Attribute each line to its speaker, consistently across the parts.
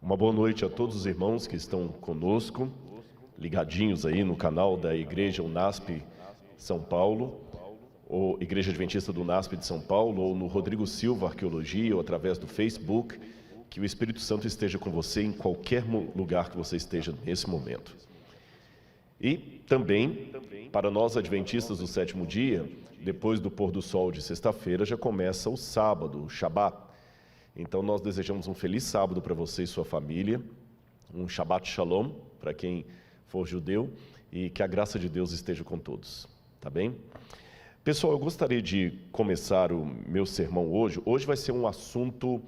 Speaker 1: Uma boa noite a todos os irmãos que estão conosco, ligadinhos aí no canal da Igreja UNASP São Paulo, ou Igreja Adventista do UNASP de São Paulo, ou no Rodrigo Silva Arqueologia, ou através do Facebook. Que o Espírito Santo esteja com você em qualquer lugar que você esteja nesse momento. E também, para nós adventistas do sétimo dia, depois do pôr do sol de sexta-feira, já começa o sábado, o Shabat. Então nós desejamos um feliz sábado para você e sua família, um Shabbat Shalom para quem for judeu, e que a graça de Deus esteja com todos, tá bem? Pessoal, eu gostaria de começar o meu sermão hoje. Hoje vai ser um assunto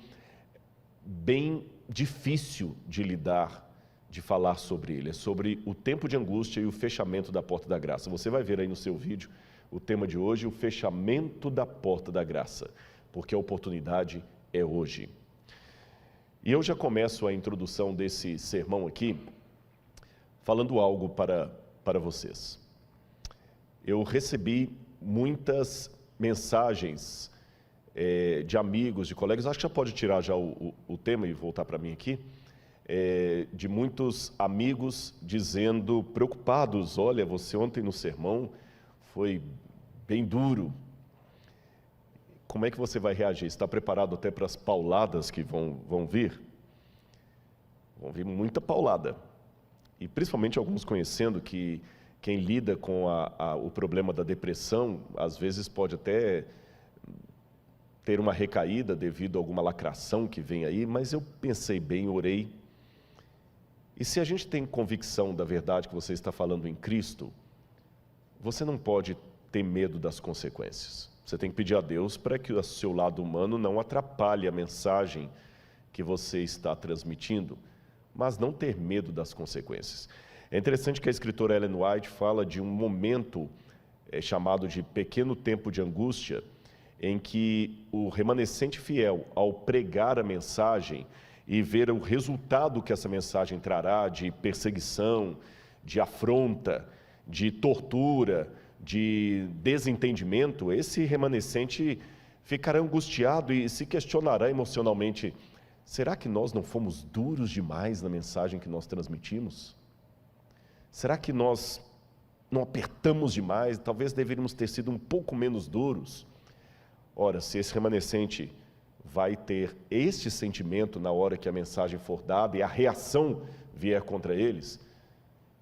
Speaker 1: bem difícil de lidar, de falar sobre ele. É sobre o tempo de angústia e o fechamento da porta da graça. Você vai ver aí no seu vídeo o tema de hoje, o fechamento da porta da graça, porque a oportunidade é hoje. E eu já começo a introdução desse sermão aqui, falando algo para vocês. Eu recebi muitas mensagens de amigos, de colegas, acho que já pode tirar já o tema e voltar para mim aqui, de muitos amigos dizendo, preocupados, olha, você ontem no sermão foi bem duro. Como é que você vai reagir? Está preparado até para as pauladas que vão vir? Vão vir muita paulada. E principalmente alguns conhecendo que quem lida com o problema da depressão, às vezes pode até ter uma recaída devido a alguma lacração que vem aí, mas eu pensei bem, orei. E se a gente tem convicção da verdade que você está falando em Cristo, você não pode ter medo das consequências. Você tem que pedir a Deus para que o seu lado humano não atrapalhe a mensagem que você está transmitindo, mas não ter medo das consequências. É interessante que a escritora Ellen White fala de um momento chamado de pequeno tempo de angústia, em que o remanescente fiel, ao pregar a mensagem e ver o resultado que essa mensagem trará de perseguição, de afronta, de tortura, de desentendimento, esse remanescente ficará angustiado e se questionará emocionalmente: será que nós não fomos duros demais na mensagem que nós transmitimos? Será que nós não apertamos demais? Talvez deveríamos ter sido um pouco menos duros. Ora, se esse remanescente vai ter este sentimento na hora que a mensagem for dada e a reação vier contra eles,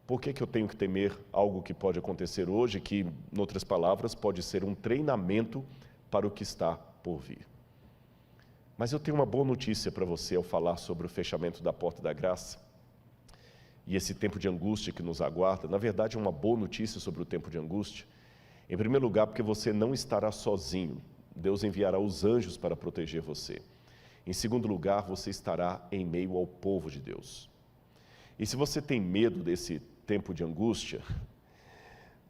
Speaker 1: por que eu tenho que temer algo que pode acontecer hoje, que, em outras palavras, pode ser um treinamento para o que está por vir? Mas eu tenho uma boa notícia para você ao falar sobre o fechamento da porta da graça e esse tempo de angústia que nos aguarda. Na verdade, é uma boa notícia sobre o tempo de angústia. Em primeiro lugar, porque você não estará sozinho. Deus enviará os anjos para proteger você. Em segundo lugar, você estará em meio ao povo de Deus. E se você tem medo desse tempo de angústia,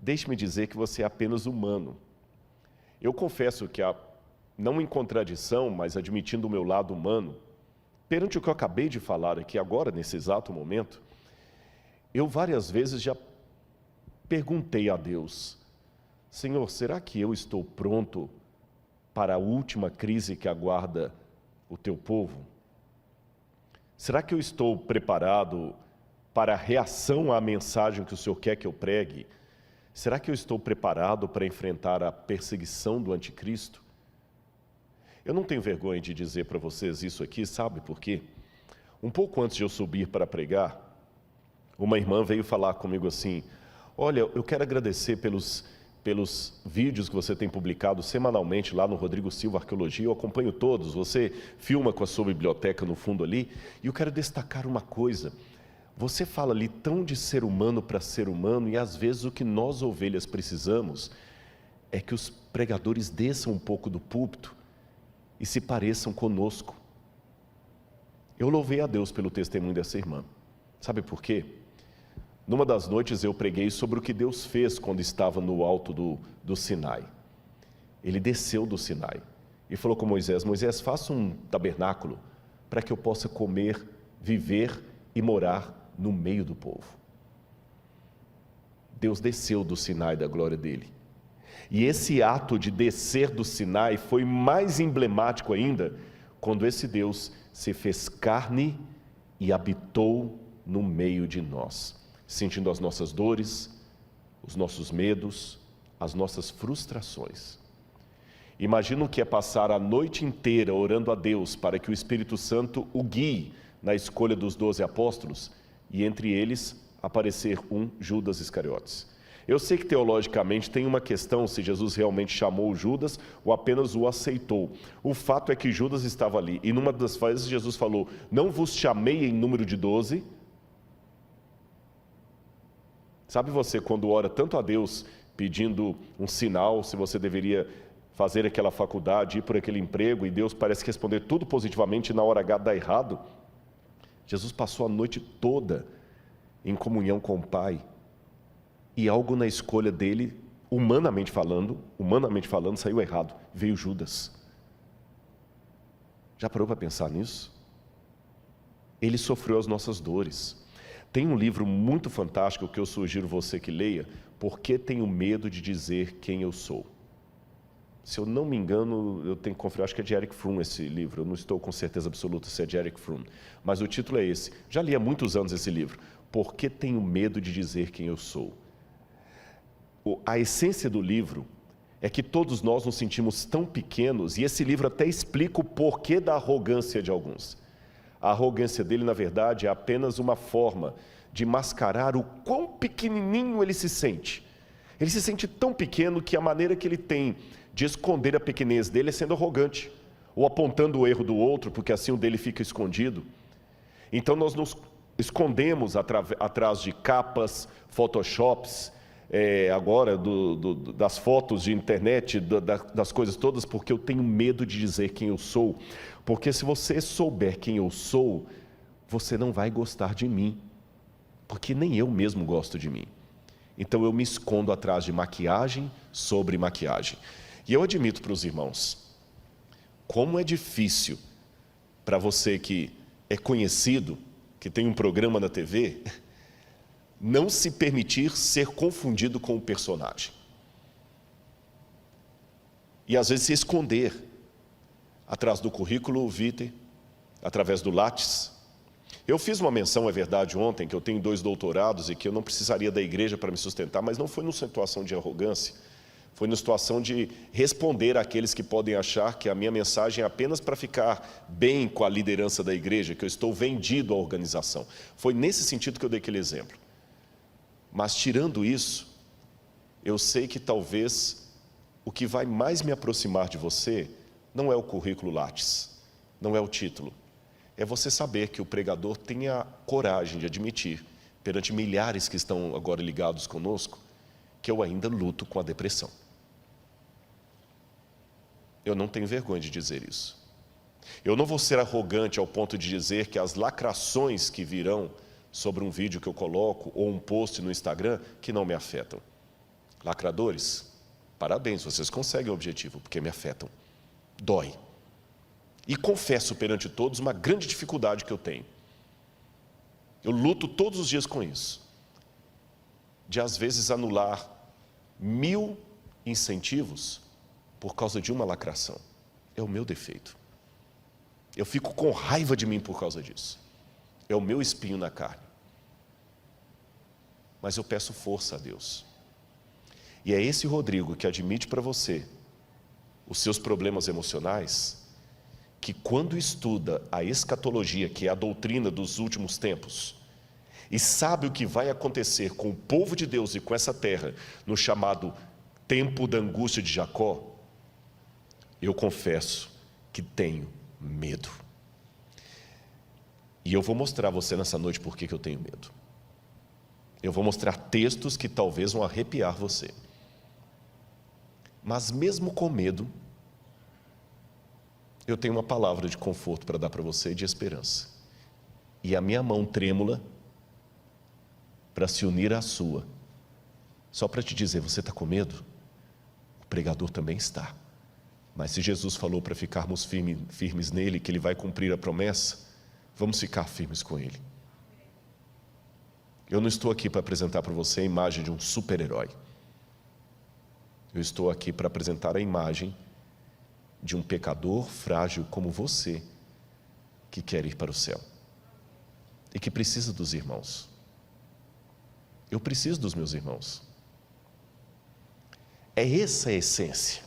Speaker 1: deixe-me dizer que você é apenas humano. Eu confesso que, não em contradição, mas admitindo o meu lado humano, perante o que eu acabei de falar aqui agora, nesse exato momento, eu várias vezes já perguntei a Deus: Senhor, será que eu estou pronto para a última crise que aguarda o teu povo? Será que eu estou preparado para a reação à mensagem que o Senhor quer que eu pregue? Será que eu estou preparado para enfrentar a perseguição do anticristo? Eu não tenho vergonha de dizer para vocês isso aqui, sabe por quê? Um pouco antes de eu subir para pregar, uma irmã veio falar comigo assim: olha, eu quero agradecer pelos vídeos que você tem publicado semanalmente lá no Rodrigo Silva Arqueologia. Eu acompanho todos, você filma com a sua biblioteca no fundo ali, e eu quero destacar uma coisa: você fala ali tão de ser humano para ser humano, e às vezes o que nós ovelhas precisamos é que os pregadores desçam um pouco do púlpito e se pareçam conosco. Eu louvei a Deus pelo testemunho dessa irmã. Sabe por quê? Numa das noites eu preguei sobre o que Deus fez quando estava no alto do Sinai. Ele desceu do Sinai e falou com Moisés: Moisés, faça um tabernáculo para que eu possa comer, viver e morar no meio do povo. Deus desceu do Sinai da glória dele. E esse ato de descer do Sinai foi mais emblemático ainda quando esse Deus se fez carne e habitou no meio de nós, sentindo as nossas dores, os nossos medos, as nossas frustrações. Imagina o que é passar a noite inteira orando a Deus para que o Espírito Santo o guie na escolha dos 12 apóstolos e entre eles aparecer um Judas Iscariotes. Eu sei que teologicamente tem uma questão se Jesus realmente chamou Judas ou apenas o aceitou. O fato é que Judas estava ali e numa das vezes Jesus falou: não vos chamei em número de 12. Sabe você quando ora tanto a Deus pedindo um sinal, se você deveria fazer aquela faculdade, ir por aquele emprego, e Deus parece responder tudo positivamente e na hora H dá errado? Jesus passou a noite toda em comunhão com o Pai, e algo na escolha dele, humanamente falando, saiu errado. Veio Judas. Já parou para pensar nisso? Ele sofreu as nossas dores. Tem um livro muito fantástico que eu sugiro você que leia, Por que Tenho Medo de Dizer Quem Eu Sou? Se eu não me engano, eu tenho que conferir, acho que é de Erich Fromm esse livro, eu não estou com certeza absoluta se é de Erich Fromm, mas o título é esse. Já li há muitos anos esse livro, Por que Tenho Medo de Dizer Quem Eu Sou? A essência do livro é que todos nós nos sentimos tão pequenos, e esse livro até explica o porquê da arrogância de alguns. A arrogância dele, na verdade, é apenas uma forma de mascarar o quão pequenininho ele se sente. Ele se sente tão pequeno que a maneira que ele tem de esconder a pequenez dele é sendo arrogante, ou apontando o erro do outro, porque assim o dele fica escondido. Então nós nos escondemos atrás de capas, photoshops, agora das fotos de internet, das coisas todas, porque eu tenho medo de dizer quem eu sou. Porque se você souber quem eu sou, você não vai gostar de mim, porque nem eu mesmo gosto de mim. Então eu me escondo atrás de maquiagem sobre maquiagem. E eu admito para os irmãos, como é difícil para você que é conhecido, que tem um programa na TV, não se permitir ser confundido com o personagem. E às vezes se esconder atrás do currículo vitae, através do Lattes. Eu fiz uma menção, é verdade, ontem, que eu tenho 2 doutorados e que eu não precisaria da igreja para me sustentar, mas não foi numa situação de arrogância, foi numa situação de responder àqueles que podem achar que a minha mensagem é apenas para ficar bem com a liderança da igreja, que eu estou vendido à organização. Foi nesse sentido que eu dei aquele exemplo. Mas tirando isso, eu sei que talvez o que vai mais me aproximar de você não é o currículo Lattes, não é o título. É você saber que o pregador tem a coragem de admitir, perante milhares que estão agora ligados conosco, que eu ainda luto com a depressão. Eu não tenho vergonha de dizer isso. Eu não vou ser arrogante ao ponto de dizer que as lacrações que virão sobre um vídeo que eu coloco ou um post no Instagram que não me afetam. Lacradores, parabéns, vocês conseguem o objetivo, porque me afetam. Dói. E confesso perante todos uma grande dificuldade que eu tenho. Eu luto todos os dias com isso. De às vezes anular 1000 incentivos por causa de uma lacração. É o meu defeito. Eu fico com raiva de mim por causa disso. É o meu espinho na carne. Mas eu peço força a Deus. E é esse Rodrigo que admite para você os seus problemas emocionais, que quando estuda a escatologia, que é a doutrina dos últimos tempos, e sabe o que vai acontecer com o povo de Deus e com essa terra, no chamado tempo da angústia de Jacó, eu confesso que tenho medo. E eu vou mostrar a você nessa noite por que eu tenho medo. Eu vou mostrar textos que talvez vão arrepiar você. Mas mesmo com medo, eu tenho uma palavra de conforto para dar para você e de esperança. E a minha mão trêmula para se unir à sua, só para te dizer, você está com medo? O pregador também está. Mas se Jesus falou para ficarmos firmes nele, que ele vai cumprir a promessa, vamos ficar firmes com ele. Eu não estou aqui para apresentar para você a imagem de um super-herói. Eu estou aqui para apresentar a imagem de um pecador frágil como você, que quer ir para o céu. e que precisa dos irmãos. Eu preciso dos meus irmãos. É essa a essência.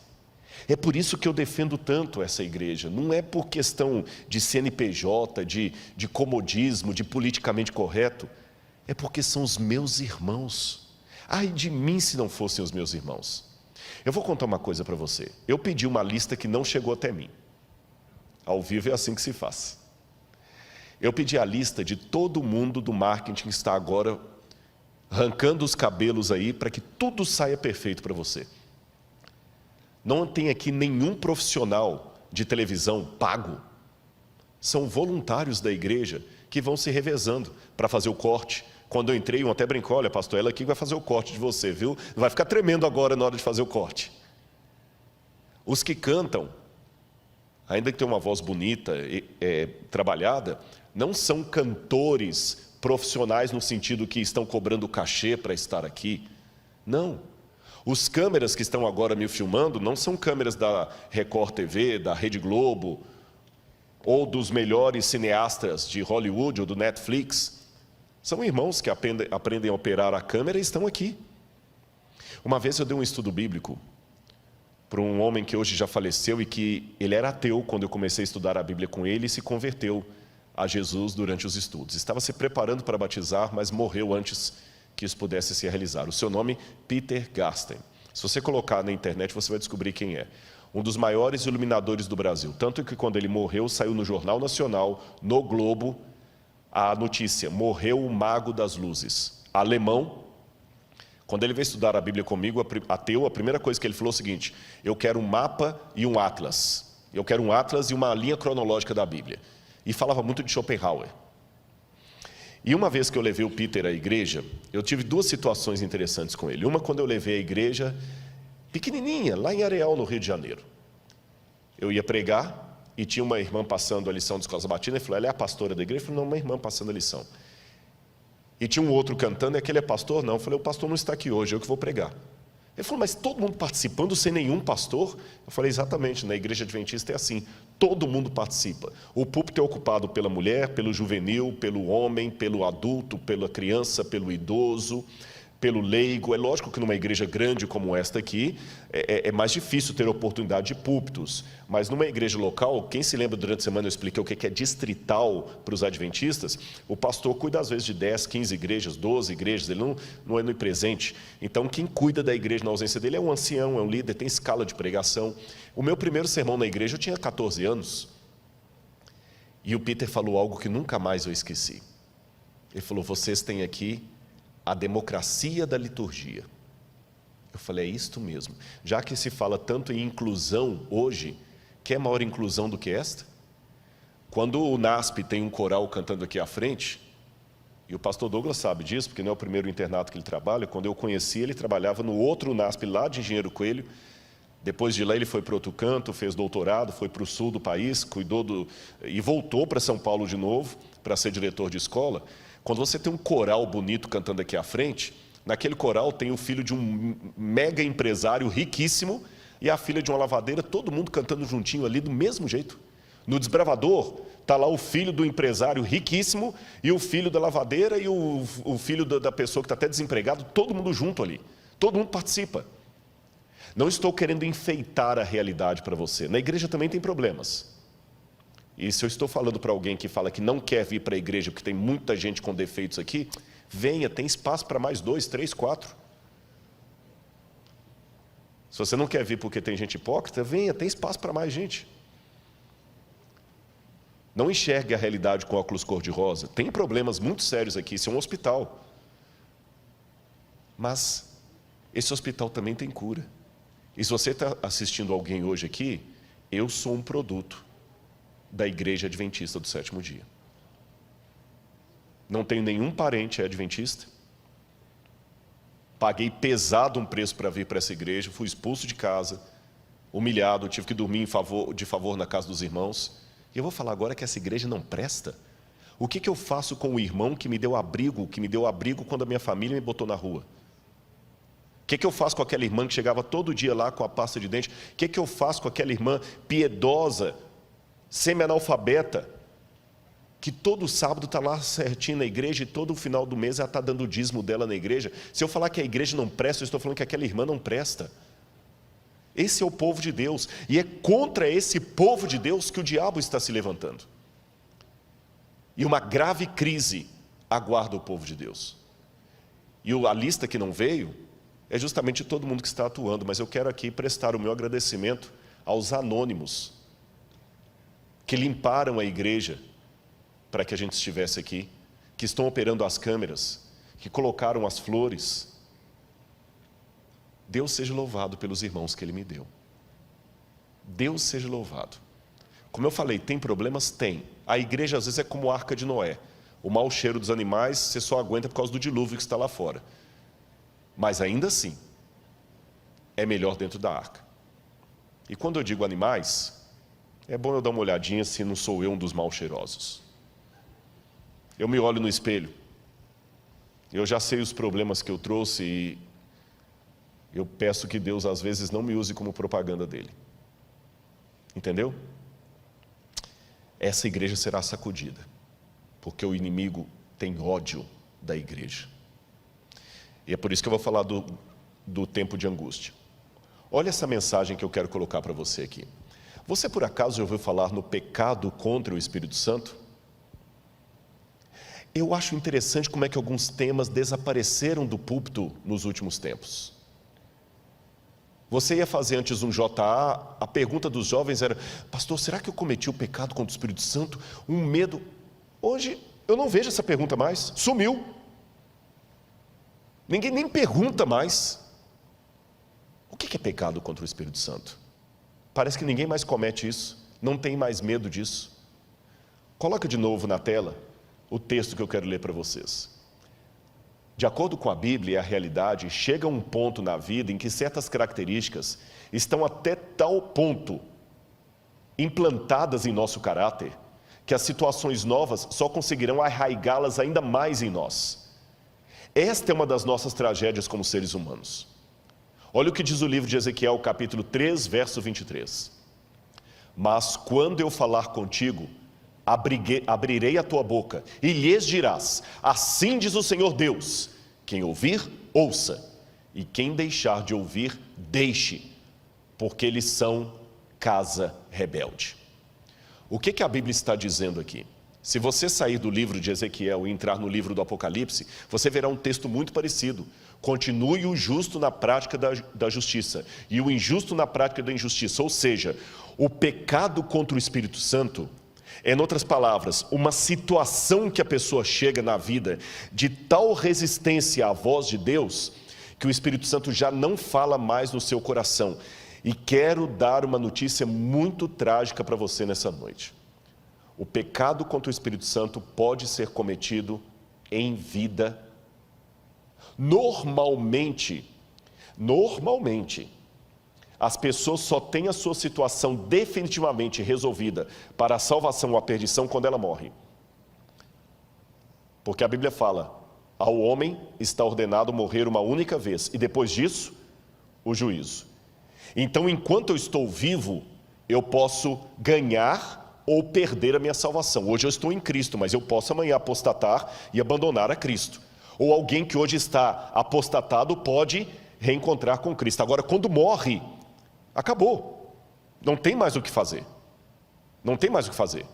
Speaker 1: É por isso que eu defendo tanto essa igreja. Não é por questão de CNPJ, de comodismo, de politicamente correto. É porque são os meus irmãos. Ai de mim se não fossem os meus irmãos. Eu vou contar uma coisa para você. Eu pedi uma lista que não chegou até mim. Ao vivo é assim que se faz. Eu pedi a lista de todo mundo do marketing que está agora arrancando os cabelos aí para que tudo saia perfeito para você. Não tem aqui nenhum profissional de televisão pago. São voluntários da igreja que vão se revezando para fazer o corte. Quando eu entrei, um até brincou, olha pastor, ela aqui vai fazer o corte de você, viu? Vai ficar tremendo agora na hora de fazer o corte. Os que cantam, ainda que tenham uma voz bonita, trabalhada, não são cantores profissionais no sentido que estão cobrando cachê para estar aqui. Não. Os câmeras que estão agora me filmando não são câmeras da Record TV, da Rede Globo, ou dos melhores cineastas de Hollywood ou do Netflix. São irmãos que aprendem a operar a câmera e estão aqui. Uma vez eu dei um estudo bíblico para um homem que hoje já faleceu e que ele era ateu quando eu comecei a estudar a Bíblia com ele e se converteu a Jesus durante os estudos. Estava se preparando para batizar, mas morreu antes que isso pudesse se realizar. O seu nome, Peter Garsten. Se você colocar na internet, você vai descobrir quem é. Um dos maiores iluminadores do Brasil. Tanto que quando ele morreu, saiu no Jornal Nacional, no Globo, a notícia, morreu o mago das luzes. Alemão. Quando ele veio estudar a Bíblia comigo, ateu, a primeira coisa que ele falou é o seguinte: eu quero um mapa e um atlas. Eu quero um atlas e uma linha cronológica da Bíblia. E falava muito de Schopenhauer. E uma vez que eu levei o Peter à igreja, eu tive duas situações interessantes com ele. Uma quando eu levei a igreja pequenininha, lá em Areal, no Rio de Janeiro. Eu ia pregar e tinha uma irmã passando a lição de escola sabatina e falou, ela é a pastora da igreja? Eu falei, não, uma irmã passando a lição. E tinha um outro cantando, e aquele é pastor? Não. Eu falei, o pastor não está aqui hoje, eu que vou pregar. Ele falou, mas todo mundo participando sem nenhum pastor? Eu falei, exatamente, na igreja adventista é assim, todo mundo participa. O púlpito é ocupado pela mulher, pelo juvenil, pelo homem, pelo adulto, pela criança, pelo idoso, pelo leigo. É lógico que numa igreja grande como esta aqui, é mais difícil ter oportunidade de púlpitos, mas numa igreja local, quem se lembra durante a semana eu expliquei o que é distrital para os adventistas, o pastor cuida às vezes de 10, 15 igrejas, 12 igrejas, ele não é onipresente. Então quem cuida da igreja na ausência dele é um ancião, é um líder, tem escala de pregação. O meu primeiro sermão na igreja eu tinha 14 anos, e o Peter falou algo que nunca mais eu esqueci. Ele falou, vocês têm aqui a democracia da liturgia. Eu falei, é isto mesmo. Já que se fala tanto em inclusão hoje, quer maior inclusão do que esta? Quando o NASP tem um coral cantando aqui à frente, e o pastor Douglas sabe disso, porque não é o primeiro internato que ele trabalha, quando eu conheci ele trabalhava no outro NASP lá de Engenheiro Coelho, depois de lá ele foi para outro canto, fez doutorado, foi para o sul do país, e voltou para São Paulo de novo, para ser diretor de escola. Quando você tem um coral bonito cantando aqui à frente, naquele coral tem o filho de um mega empresário riquíssimo e a filha de uma lavadeira, todo mundo cantando juntinho ali do mesmo jeito. No Desbravador, está lá o filho do empresário riquíssimo e o filho da lavadeira e o filho da pessoa que está até desempregado, todo mundo junto ali, todo mundo participa. Não estou querendo enfeitar a realidade para você, na igreja também tem problemas. E se eu estou falando para alguém que fala que não quer vir para a igreja porque tem muita gente com defeitos aqui, venha, tem espaço para mais 2, 3, 4. Se você não quer vir porque tem gente hipócrita, venha, tem espaço para mais gente. Não enxergue a realidade com óculos cor-de-rosa. Tem problemas muito sérios aqui, isso é um hospital. Mas esse hospital também tem cura. E se você está assistindo alguém hoje aqui, eu sou um produto da Igreja Adventista do Sétimo Dia. Não tenho nenhum parente adventista. Paguei pesado um preço para vir para essa igreja, fui expulso de casa, humilhado, tive que dormir de favor na casa dos irmãos. E eu vou falar agora que essa igreja não presta. O que eu faço com o irmão que me deu abrigo quando a minha família me botou na rua? O que eu faço com aquela irmã que chegava todo dia lá com a pasta de dente? O que eu faço com aquela irmã piedosa, semi-analfabeta, que todo sábado está lá certinho na igreja e todo final do mês ela está dando o dízimo dela na igreja. Se eu falar que a igreja não presta, eu estou falando que aquela irmã não presta. Esse é o povo de Deus, e é contra esse povo de Deus que o diabo está se levantando. E uma grave crise aguarda o povo de Deus. E a lista que não veio é justamente todo mundo que está atuando, mas eu quero aqui prestar o meu agradecimento aos anônimos que limparam a igreja para que a gente estivesse aqui, que estão operando as câmeras, que colocaram as flores. Deus seja louvado pelos irmãos que Ele me deu. Deus seja louvado. Como eu falei, tem problemas? Tem. A igreja às vezes é como a Arca de Noé. O mau cheiro dos animais você só aguenta por causa do dilúvio que está lá fora. Mas ainda assim, é melhor dentro da arca. E quando eu digo animais, é bom eu dar uma olhadinha se não sou eu um dos mal cheirosos. Eu me olho no espelho, eu já sei os problemas que eu trouxe e eu peço que Deus às vezes não me use como propaganda dele. Entendeu? Essa igreja será sacudida, porque o inimigo tem ódio da igreja. E é por isso que eu vou falar do tempo de angústia. Olha essa mensagem que eu quero colocar para você aqui. Você por acaso já ouviu falar no pecado contra o Espírito Santo? Eu acho interessante como é que alguns temas desapareceram do púlpito nos últimos tempos. Você ia fazer antes um JA, a pergunta dos jovens era: pastor, será que eu cometi o pecado contra o Espírito Santo? Um medo. Hoje eu não vejo essa pergunta mais, sumiu. Ninguém nem pergunta mais. O que é pecado contra o Espírito Santo? Parece que ninguém mais comete isso, não tem mais medo disso. Coloca de novo na tela o texto que eu quero ler para vocês. De acordo com a Bíblia e a realidade, chega um ponto na vida em que certas características estão até tal ponto implantadas em nosso caráter, que as situações novas só conseguirão arraigá-las ainda mais em nós. Esta é uma das nossas tragédias como seres humanos. Olha o que diz o livro de Ezequiel, capítulo 3, verso 23. Mas quando eu falar contigo, abrirei a tua boca e lhes dirás: assim diz o Senhor Deus, quem ouvir, ouça, e quem deixar de ouvir, deixe, porque eles são casa rebelde. O que a Bíblia está dizendo aqui? Se você sair do livro de Ezequiel e entrar no livro do Apocalipse, você verá um texto muito parecido. Continue o justo na prática da justiça e o injusto na prática da injustiça. Ou seja, o pecado contra o Espírito Santo é, em outras palavras, uma situação que a pessoa chega na vida de tal resistência à voz de Deus, que o Espírito Santo já não fala mais no seu coração. E quero dar uma notícia muito trágica para você nessa noite. O pecado contra o Espírito Santo pode ser cometido em vida. Normalmente, as pessoas só têm a sua situação definitivamente resolvida para a salvação ou a perdição quando ela morre. Porque a Bíblia fala: ao homem está ordenado morrer uma única vez, e depois disso, o juízo. Então, enquanto eu estou vivo, eu posso ganhar ou perder a minha salvação. Hoje eu estou em Cristo, mas eu posso amanhã apostatar e abandonar a Cristo. Ou alguém que hoje está apostatado pode reencontrar com Cristo. Agora, quando morre, acabou. Não tem mais o que fazer. Não tem mais o que fazer.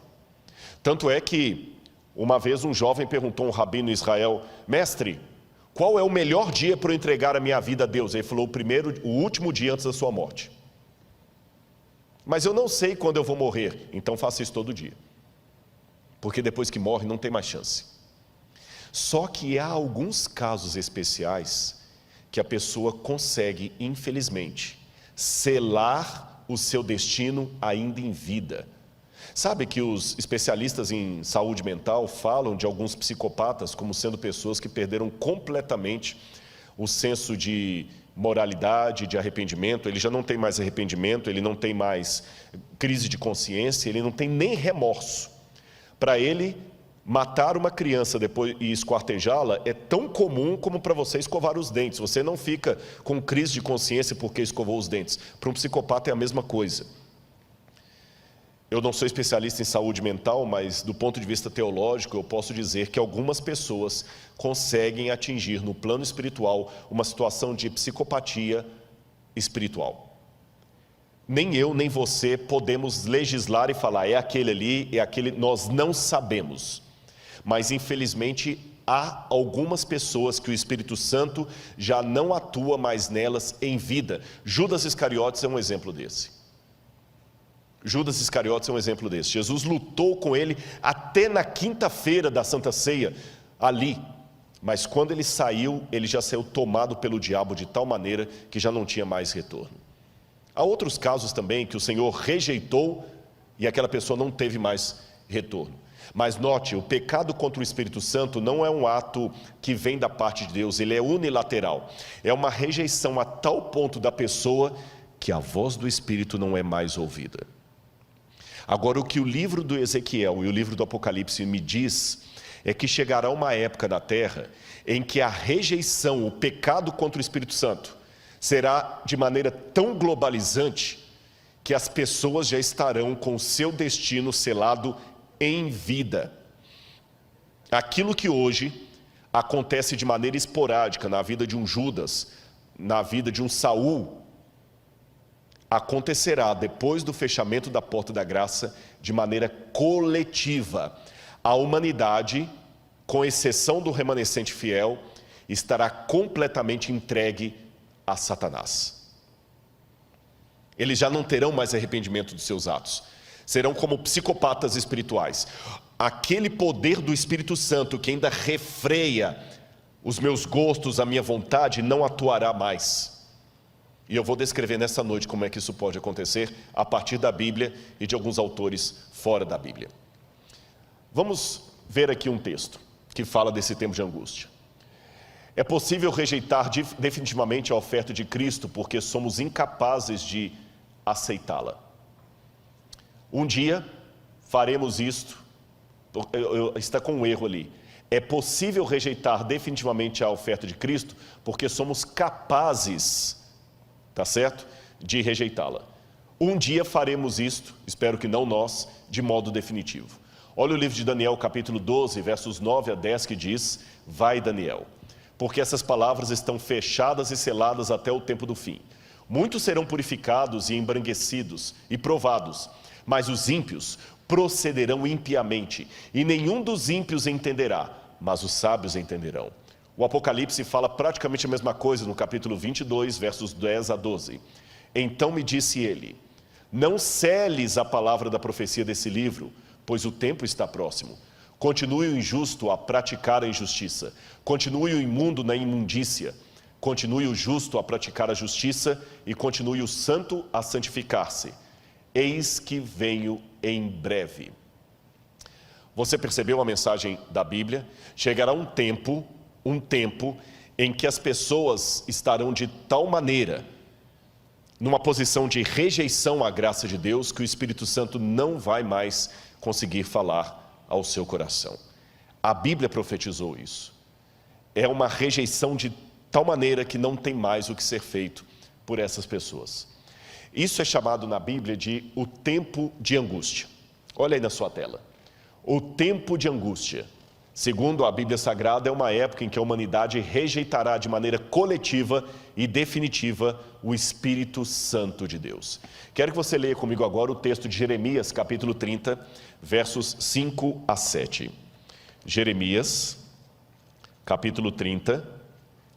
Speaker 1: Tanto é que, uma vez um jovem perguntou a um rabino em Israel: mestre, qual é o melhor dia para eu entregar a minha vida a Deus? Ele falou: o último dia antes da sua morte. Mas eu não sei quando eu vou morrer, então faça isso todo dia. Porque depois que morre não tem mais chance. Só que há alguns casos especiais que a pessoa consegue, infelizmente, selar o seu destino ainda em vida. Sabe que os especialistas em saúde mental falam de alguns psicopatas como sendo pessoas que perderam completamente o senso de moralidade, de arrependimento. Ele já não tem mais arrependimento, ele não tem mais crise de consciência, ele não tem nem remorso. Para ele, matar uma criança depois e esquartejá-la é tão comum como para você escovar os dentes. Você não fica com crise de consciência porque escovou os dentes. Para um psicopata é a mesma coisa. Eu não sou especialista em saúde mental, mas do ponto de vista teológico, eu posso dizer que algumas pessoas conseguem atingir no plano espiritual uma situação de psicopatia espiritual. Nem eu, nem você podemos legislar e falar, é aquele ali, é aquele, nós não sabemos. Mas infelizmente há algumas pessoas que o Espírito Santo já não atua mais nelas em vida. Judas Iscariotes é um exemplo desse. Judas Iscariotes é um exemplo desse. Jesus lutou com ele até na quinta-feira da Santa Ceia, ali. Mas quando ele já saiu tomado pelo diabo de tal maneira que já não tinha mais retorno. Há outros casos também que o Senhor rejeitou e aquela pessoa não teve mais retorno. Mas note, o pecado contra o Espírito Santo não é um ato que vem da parte de Deus, ele é unilateral. É uma rejeição a tal ponto da pessoa que a voz do Espírito não é mais ouvida. Agora, o que o livro do Ezequiel e o livro do Apocalipse me diz é que chegará uma época na terra em que a rejeição, o pecado contra o Espírito Santo será de maneira tão globalizante que as pessoas já estarão com o seu destino selado em vida. Aquilo que hoje acontece de maneira esporádica na vida de um Judas, na vida de um Saul, acontecerá depois do fechamento da porta da graça de maneira coletiva. A humanidade, com exceção do remanescente fiel, estará completamente entregue a Satanás. Eles já não terão mais arrependimento dos seus atos. Serão como psicopatas espirituais. Aquele poder do Espírito Santo que ainda refreia os meus gostos, a minha vontade, não atuará mais. E eu vou descrever nessa noite como é que isso pode acontecer a partir da Bíblia e de alguns autores fora da Bíblia. Vamos ver aqui um texto que fala desse tempo de angústia. É possível rejeitar definitivamente a oferta de Cristo porque somos incapazes de aceitá-la. Um dia faremos isto, está com um erro ali. É possível rejeitar definitivamente a oferta de Cristo porque somos capazes, tá certo, de rejeitá-la. Um dia faremos isto, espero que não nós, de modo definitivo. Olha o livro de Daniel, capítulo 12, versos 9 a 10, que diz: vai, Daniel, porque essas palavras estão fechadas e seladas até o tempo do fim. Muitos serão purificados e embranquecidos e provados, mas os ímpios procederão impiamente, e nenhum dos ímpios entenderá, mas os sábios entenderão. O Apocalipse fala praticamente a mesma coisa no capítulo 22, versos 10 a 12. Então me disse ele: não seles a palavra da profecia desse livro, pois o tempo está próximo. Continue o injusto a praticar a injustiça, continue o imundo na imundícia, continue o justo a praticar a justiça e continue o santo a santificar-se. Eis que venho em breve. Você percebeu a mensagem da Bíblia? Chegará um tempo em que as pessoas estarão de tal maneira numa posição de rejeição à graça de Deus que o Espírito Santo não vai mais conseguir falar ao seu coração. A Bíblia profetizou isso. É uma rejeição de tal maneira que não tem mais o que ser feito por essas pessoas. Isso é chamado na Bíblia de o tempo de angústia. Olha aí na sua tela. O tempo de angústia, segundo a Bíblia Sagrada, é uma época em que a humanidade rejeitará de maneira coletiva e definitiva o Espírito Santo de Deus. Quero que você leia comigo agora o texto de Jeremias, capítulo 30, versos 5 a 7. Jeremias, capítulo 30,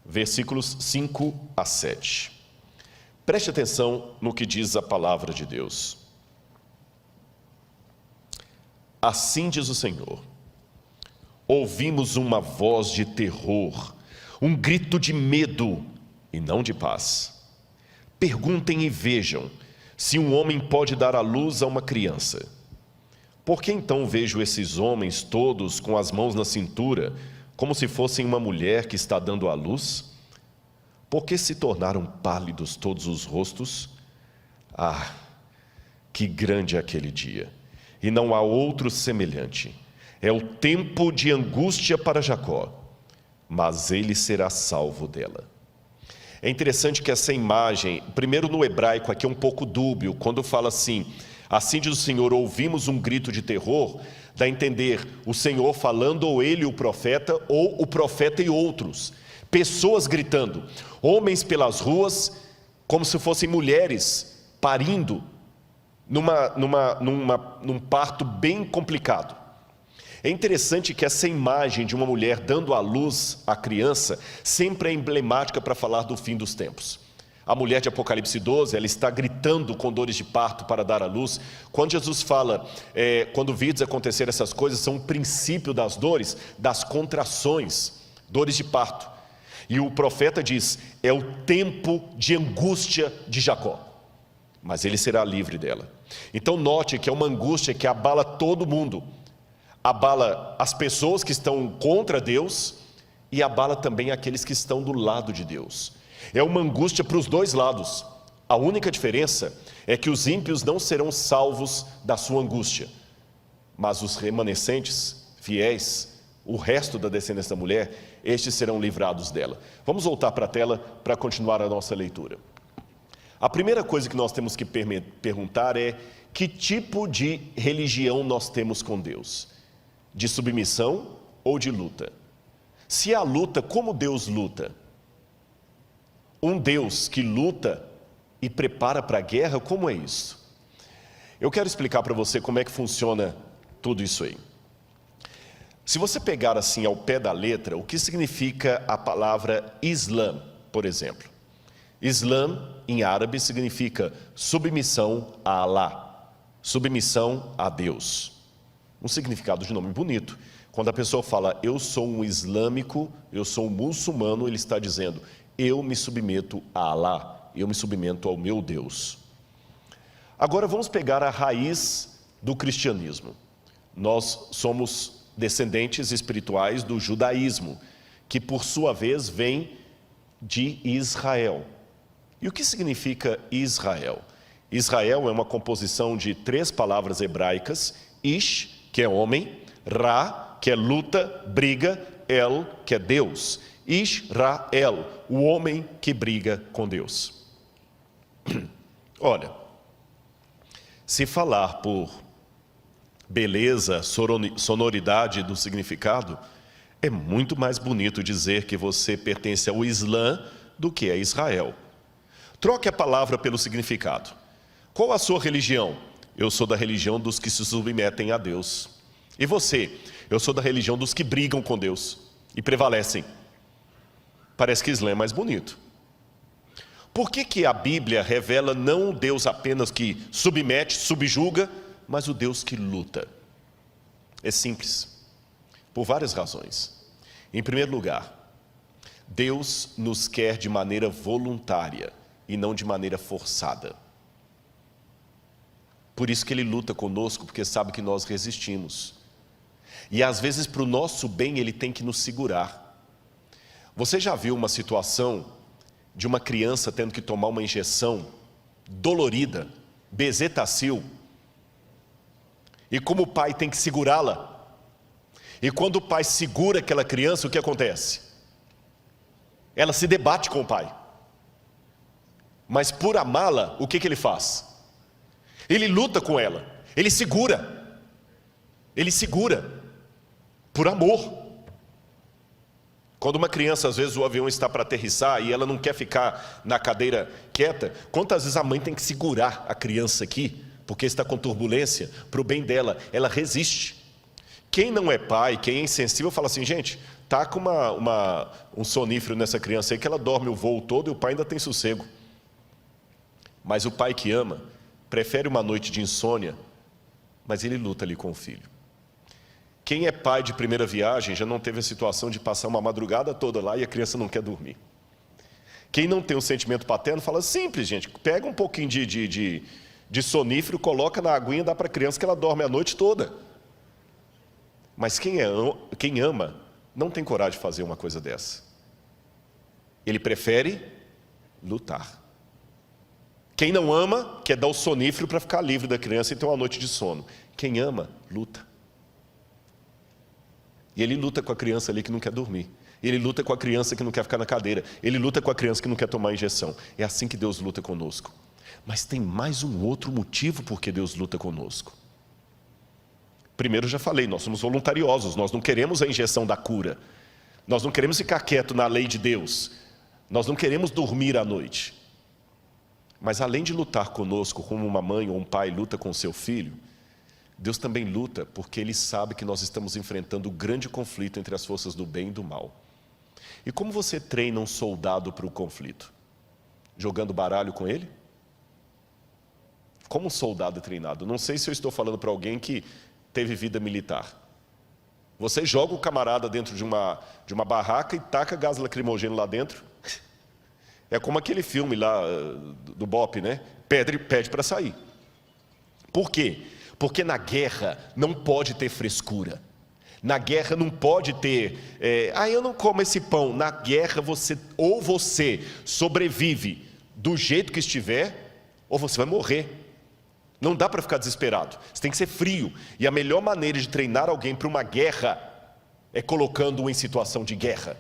Speaker 1: versículos 5 a 7. Preste atenção no que diz a palavra de Deus. Assim diz o Senhor: ouvimos uma voz de terror, um grito de medo e não de paz. Perguntem e vejam se um homem pode dar à luz a uma criança. Por que então vejo esses homens todos com as mãos na cintura, como se fossem uma mulher que está dando à luz? Por que se tornaram pálidos todos os rostos? Ah, que grande é aquele dia, e não há outro semelhante. É o tempo de angústia para Jacó, mas ele será salvo dela. É interessante que essa imagem, primeiro no hebraico aqui é um pouco dúbio, quando fala assim: Assim diz o Senhor, ouvimos um grito de terror, dá a entender o Senhor falando, ou ele, o profeta, ou o profeta e outros. Pessoas gritando, homens pelas ruas, como se fossem mulheres parindo, num parto bem complicado. É interessante que essa imagem de uma mulher dando à luz à criança sempre é emblemática para falar do fim dos tempos. A mulher de Apocalipse 12, ela está gritando com dores de parto para dar à luz. Quando Jesus fala, quando virdes acontecer essas coisas, são o princípio das dores, das contrações, dores de parto. E o profeta diz, é o tempo de angústia de Jacó, mas ele será livre dela. Então note que é uma angústia que abala todo mundo, abala as pessoas que estão contra Deus e abala também aqueles que estão do lado de Deus. É uma angústia para os dois lados. A única diferença é que os ímpios não serão salvos da sua angústia, mas os remanescentes, fiéis, o resto da descendência da mulher, estes serão livrados dela. Vamos voltar para a tela para continuar a nossa leitura. A primeira coisa que nós temos que perguntar é: que tipo de religião nós temos com Deus? De submissão ou de luta? Se há luta, como Deus luta? Um Deus que luta e prepara para a guerra, como é isso? Eu quero explicar para você como é que funciona tudo isso aí. Se você pegar assim ao pé da letra, o que significa a palavra Islã, por exemplo? Islã, em árabe, significa submissão a Alá, submissão a Deus. Um significado de nome bonito. Quando a pessoa fala, eu sou um islâmico, eu sou um muçulmano, ele está dizendo, eu me submeto a Alá, eu me submeto ao meu Deus. Agora vamos pegar a raiz do cristianismo. Nós somos descendentes espirituais do judaísmo, que por sua vez vem de Israel. E o que significa Israel? Israel é uma composição de 3 palavras hebraicas, Ish, que é homem, Ra, que é luta, briga, El, que é Deus. Israel, o homem que briga com Deus. Olha, se falar por beleza, sonoridade do significado, é muito mais bonito dizer que você pertence ao Islã do que a Israel. Troque a palavra pelo significado. Qual a sua religião? Eu sou da religião dos que se submetem a Deus. E você? Eu sou da religião dos que brigam com Deus e prevalecem. Parece que Islã é mais bonito. Por que a Bíblia revela não o Deus apenas que submete, subjuga, mas o Deus que luta? É simples, por várias razões. Em primeiro lugar, Deus nos quer de maneira voluntária e não de maneira forçada. Por isso que Ele luta conosco, porque sabe que nós resistimos. E às vezes para o nosso bem Ele tem que nos segurar. Você já viu uma situação de uma criança tendo que tomar uma injeção dolorida, bezetacil, e como o pai tem que segurá-la? E quando o pai segura aquela criança, o que acontece? Ela se debate com o pai. Mas por amá-la, o que ele faz? Ele luta com ela, ele segura, por amor. Quando uma criança, às vezes o avião está para aterrissar e ela não quer ficar na cadeira quieta, quantas vezes a mãe tem que segurar a criança aqui, porque está com turbulência, para o bem dela, ela resiste. Quem não é pai, quem é insensível, fala assim, gente, taca um sonífero nessa criança aí que ela dorme o voo todo e o pai ainda tem sossego. Mas o pai que ama, prefere uma noite de insônia, mas ele luta ali com o filho. Quem é pai de primeira viagem já não teve a situação de passar uma madrugada toda lá e a criança não quer dormir. Quem não tem um sentimento paterno fala, simples, gente, pega um pouquinho de sonífero, coloca na aguinha e dá para a criança que ela dorme a noite toda. Mas quem ama não tem coragem de fazer uma coisa dessa. Ele prefere lutar. Quem não ama quer dar o sonífero para ficar livre da criança e ter uma noite de sono. Quem ama, luta. E ele luta com a criança ali que não quer dormir. Ele luta com a criança que não quer ficar na cadeira. Ele luta com a criança que não quer tomar injeção. É assim que Deus luta conosco. Mas tem mais um outro motivo por que Deus luta conosco. Primeiro, eu já falei, nós somos voluntariosos, nós não queremos a injeção da cura. Nós não queremos ficar quieto na lei de Deus. Nós não queremos dormir à noite. Mas além de lutar conosco, como uma mãe ou um pai luta com o seu filho, Deus também luta porque Ele sabe que nós estamos enfrentando um grande conflito entre as forças do bem e do mal. E como você treina um soldado para o conflito? Jogando baralho com ele? Como um soldado é treinado? Não sei se eu estou falando para alguém que teve vida militar. Você joga o camarada dentro de uma barraca e taca gás lacrimogêneo lá dentro. É como aquele filme lá do BOPE, né? Pede para sair. Por quê? Porque na guerra não pode ter frescura. Na guerra não pode ter, eu não como esse pão. Na guerra você sobrevive do jeito que estiver, ou você vai morrer. Não dá para ficar desesperado, você tem que ser frio. E a melhor maneira de treinar alguém para uma guerra é colocando-o em situação de guerra.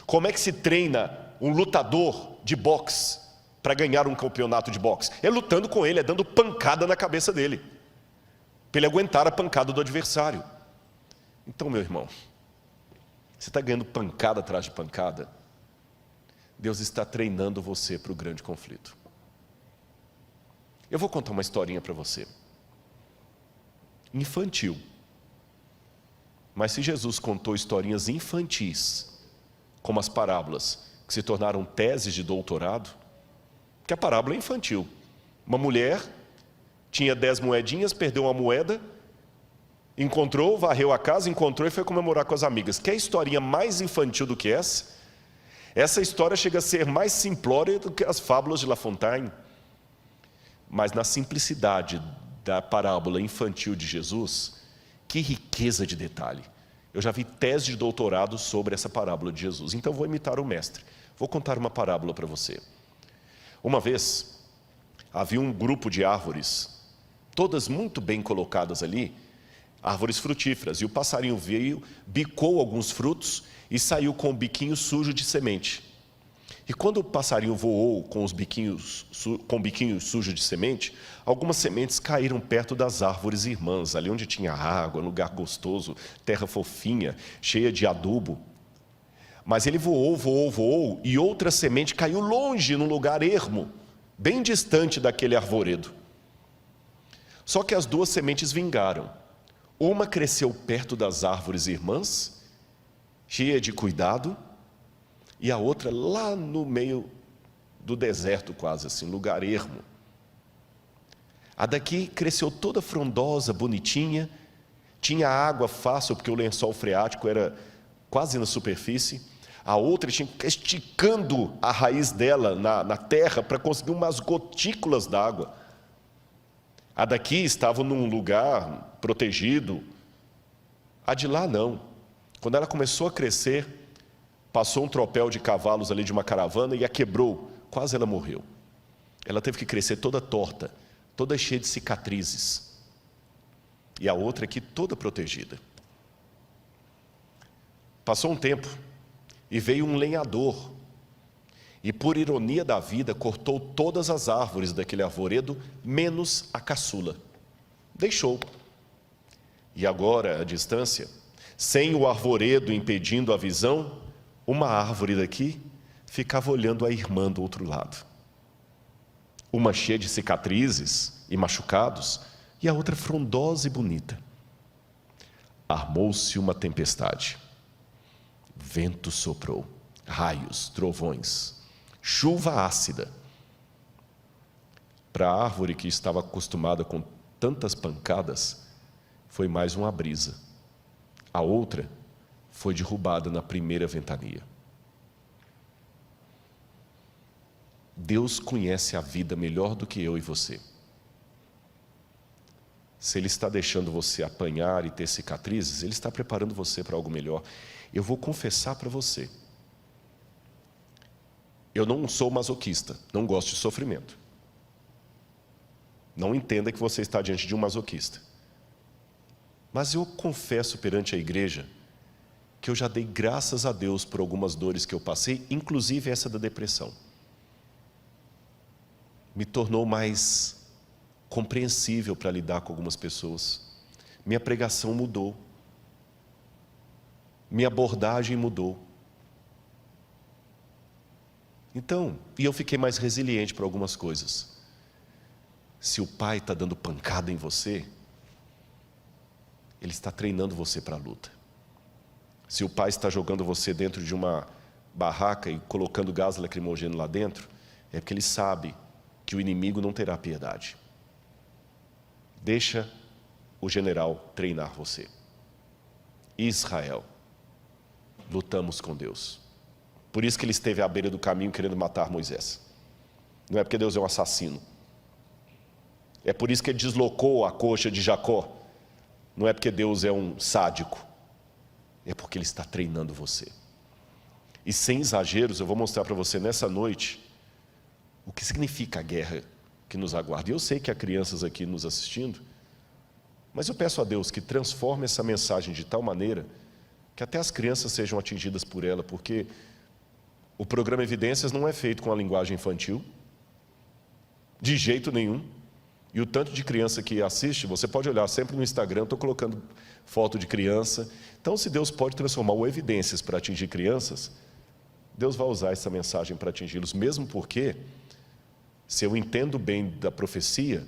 Speaker 1: Como é que se treina um lutador de boxe para ganhar um campeonato de boxe? É lutando com ele, é dando pancada na cabeça dele, para ele aguentar a pancada do adversário. Então, meu irmão, você está ganhando pancada atrás de pancada, Deus está treinando você para o grande conflito. Eu vou contar uma historinha para você. Infantil. Mas se Jesus contou historinhas infantis, como as parábolas, que se tornaram teses de doutorado, que a parábola é infantil. Uma mulher tinha 10 moedinhas, perdeu uma moeda, encontrou, varreu a casa, encontrou e foi comemorar com as amigas. Quer historinha mais infantil do que essa? Essa história chega a ser mais simplória do que as fábulas de La Fontaine. Mas na simplicidade da parábola infantil de Jesus, que riqueza de detalhe. Eu já vi tese de doutorado sobre essa parábola de Jesus. Então vou imitar o mestre. Vou contar uma parábola para você. Uma vez, havia um grupo de árvores, todas muito bem colocadas ali, árvores frutíferas, e o passarinho veio, bicou alguns frutos e saiu com o biquinho sujo de semente. E quando o passarinho voou com o biquinho sujo de semente, algumas sementes caíram perto das árvores irmãs, ali onde tinha água, um lugar gostoso, terra fofinha, cheia de adubo. Mas ele voou, e outra semente caiu longe, num lugar ermo, bem distante daquele arvoredo. Só que as duas sementes vingaram. Uma cresceu perto das árvores irmãs, cheia de cuidado, e a outra lá no meio do deserto, quase assim, lugar ermo. A daqui cresceu toda frondosa, bonitinha, tinha água fácil, porque o lençol freático era quase na superfície. A outra tinha que ficar esticando a raiz dela na terra para conseguir umas gotículas d'água. A daqui estava num lugar protegido. A de lá não. Quando ela começou a crescer, passou um tropel de cavalos ali de uma caravana e a quebrou. Quase ela morreu. Ela teve que crescer toda torta, toda cheia de cicatrizes. E a outra aqui toda protegida. Passou um tempo e veio um lenhador. E por ironia da vida, cortou todas as árvores daquele arvoredo, menos a caçula. Deixou. E agora, à distância, sem o arvoredo impedindo a visão, uma árvore daqui ficava olhando a irmã do outro lado. Uma cheia de cicatrizes e machucados, e a outra frondosa e bonita. Armou-se uma tempestade. Vento soprou, raios, trovões, chuva ácida. Para a árvore que estava acostumada com tantas pancadas, foi mais uma brisa. A outra foi derrubada na primeira ventania. Deus conhece a vida melhor do que eu e você. Se Ele está deixando você apanhar e ter cicatrizes, Ele está preparando você para algo melhor. Eu vou confessar para você. Eu não sou masoquista, não gosto de sofrimento. Não entenda que você está diante de um masoquista. Mas eu confesso perante a igreja que eu já dei graças a Deus por algumas dores que eu passei, inclusive essa da depressão. me tornou mais compreensível para lidar com algumas pessoas. Minha pregação mudou. Minha abordagem mudou. Então, e eu fiquei mais resiliente para algumas coisas. Se o pai está dando pancada em você, ele está treinando você para a luta. Se o pai está jogando você dentro de uma barraca e colocando gás lacrimogêneo lá dentro, é porque ele sabe que o inimigo não terá piedade. Deixa o general treinar você. Israel, lutamos com Deus. Por isso que ele esteve à beira do caminho querendo matar Moisés. Não é porque Deus é um assassino. É por isso que ele deslocou a coxa de Jacó. Não é porque Deus é um sádico. É porque ele está treinando você. E sem exageros, eu vou mostrar para você nessa noite o que significa a guerra que nos aguarda. E eu sei que há crianças aqui nos assistindo, mas eu peço a Deus que transforme essa mensagem de tal maneira que até as crianças sejam atingidas por ela, porque o programa Evidências não é feito com a linguagem infantil, de jeito nenhum. E o tanto de criança que assiste, você pode olhar sempre no Instagram, estou colocando foto de criança. Então, se Deus pode transformar o Evidências para atingir crianças, Deus vai usar essa mensagem para atingi-los, mesmo porque, se eu entendo bem da profecia,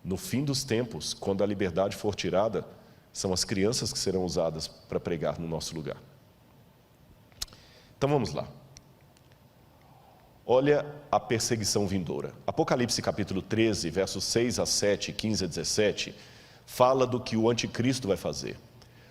Speaker 1: no fim dos tempos, quando a liberdade for tirada, são as crianças que serão usadas para pregar no nosso lugar. Então vamos lá. Olha a perseguição vindoura. Apocalipse capítulo 13, versos 6 a 7, 15 a 17, fala do que o anticristo vai fazer.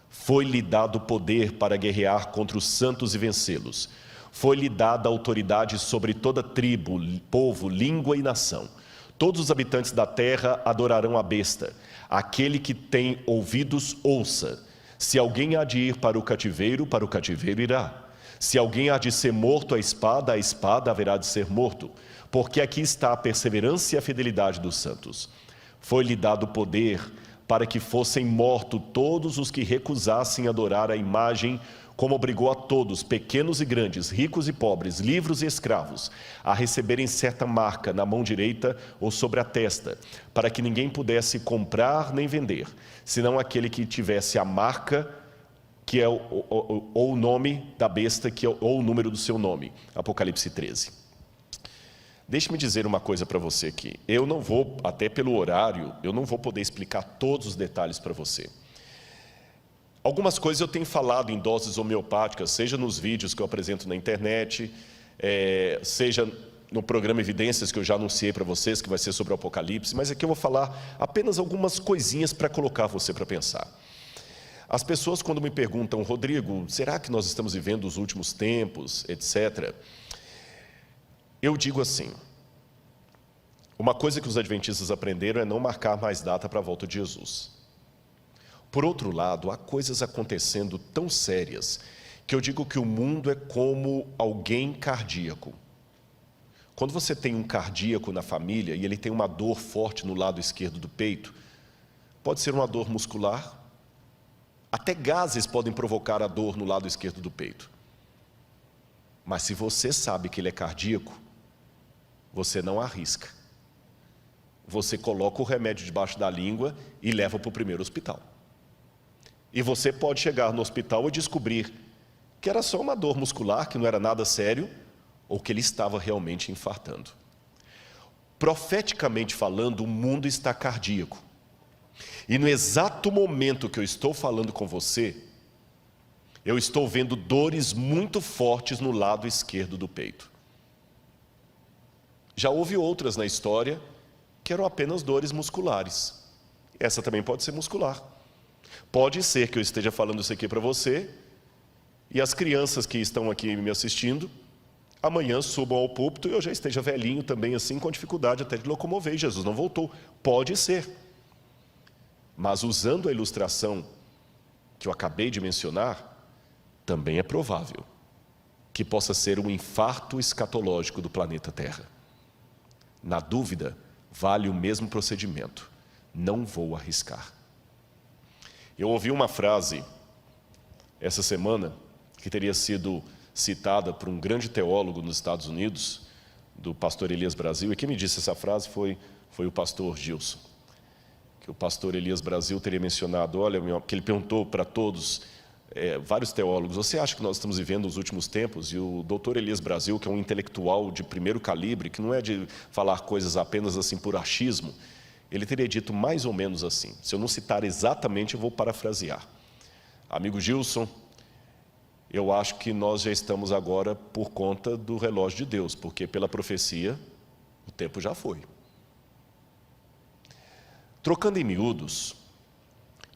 Speaker 1: Foi-lhe dado poder para guerrear contra os santos e vencê-los. Foi-lhe dada autoridade sobre toda tribo, povo, língua e nação. Todos os habitantes da terra adorarão a besta. Aquele que tem ouvidos, ouça. Se alguém há de ir para o cativeiro irá. Se alguém há de ser morto à espada haverá de ser morto. Porque aqui está a perseverança e a fidelidade dos santos. Foi-lhe dado poder para que fossem mortos todos os que recusassem adorar a imagem, como obrigou a todos, pequenos e grandes, ricos e pobres, livres e escravos, a receberem certa marca na mão direita ou sobre a testa, para que ninguém pudesse comprar nem vender, senão aquele que tivesse a marca, que é ou o nome da besta, que é, ou o número do seu nome. Apocalipse 13. Deixe-me dizer uma coisa para você aqui. Eu não vou, até pelo horário, eu não vou poder explicar todos os detalhes para você. Algumas coisas eu tenho falado em doses homeopáticas, seja nos vídeos que eu apresento na internet, seja no programa Evidências que eu já anunciei para vocês, que vai ser sobre o Apocalipse, mas aqui eu vou falar apenas algumas coisinhas para colocar você para pensar. As pessoas quando me perguntam, Rodrigo, será que nós estamos vivendo os últimos tempos, etc. Eu digo assim, uma coisa que os adventistas aprenderam é não marcar mais data para a volta de Jesus. Por outro lado, há coisas acontecendo tão sérias que eu digo que o mundo é como alguém cardíaco. Quando você tem um cardíaco na família e ele tem uma dor forte no lado esquerdo do peito, pode ser uma dor muscular, até gases podem provocar a dor no lado esquerdo do peito. Mas se você sabe que ele é cardíaco, você não arrisca. Você coloca o remédio debaixo da língua e leva para o primeiro hospital. E você pode chegar no hospital e descobrir que era só uma dor muscular, que não era nada sério, ou que ele estava realmente infartando. Profeticamente falando, o mundo está cardíaco. E no exato momento que eu estou falando com você, eu estou vendo dores muito fortes no lado esquerdo do peito. Já houve outras na história que eram apenas dores musculares. Essa também pode ser muscular. Pode ser que eu esteja falando isso aqui para você e as crianças que estão aqui me assistindo, amanhã subam ao púlpito e eu já esteja velhinho também assim, com dificuldade até de locomover e Jesus não voltou. Pode ser. Mas usando a ilustração que eu acabei de mencionar, também é provável que possa ser um infarto escatológico do planeta Terra. Na dúvida, vale o mesmo procedimento. Não vou arriscar. Eu ouvi uma frase essa semana que teria sido citada por um grande teólogo nos Estados Unidos, do pastor Elias Brasil, e quem me disse essa frase foi o pastor Gilson, que o pastor Elias Brasil teria mencionado, olha, que ele perguntou para todos, vários teólogos, você acha que nós estamos vivendo os últimos tempos? E o doutor Elias Brasil, que é um intelectual de primeiro calibre, que não é de falar coisas apenas assim por achismo, ele teria dito mais ou menos assim. Se eu não citar exatamente, eu vou parafrasear. Amigo Gilson, eu acho que nós já estamos agora por conta do relógio de Deus, porque pela profecia, o tempo já foi. Trocando em miúdos,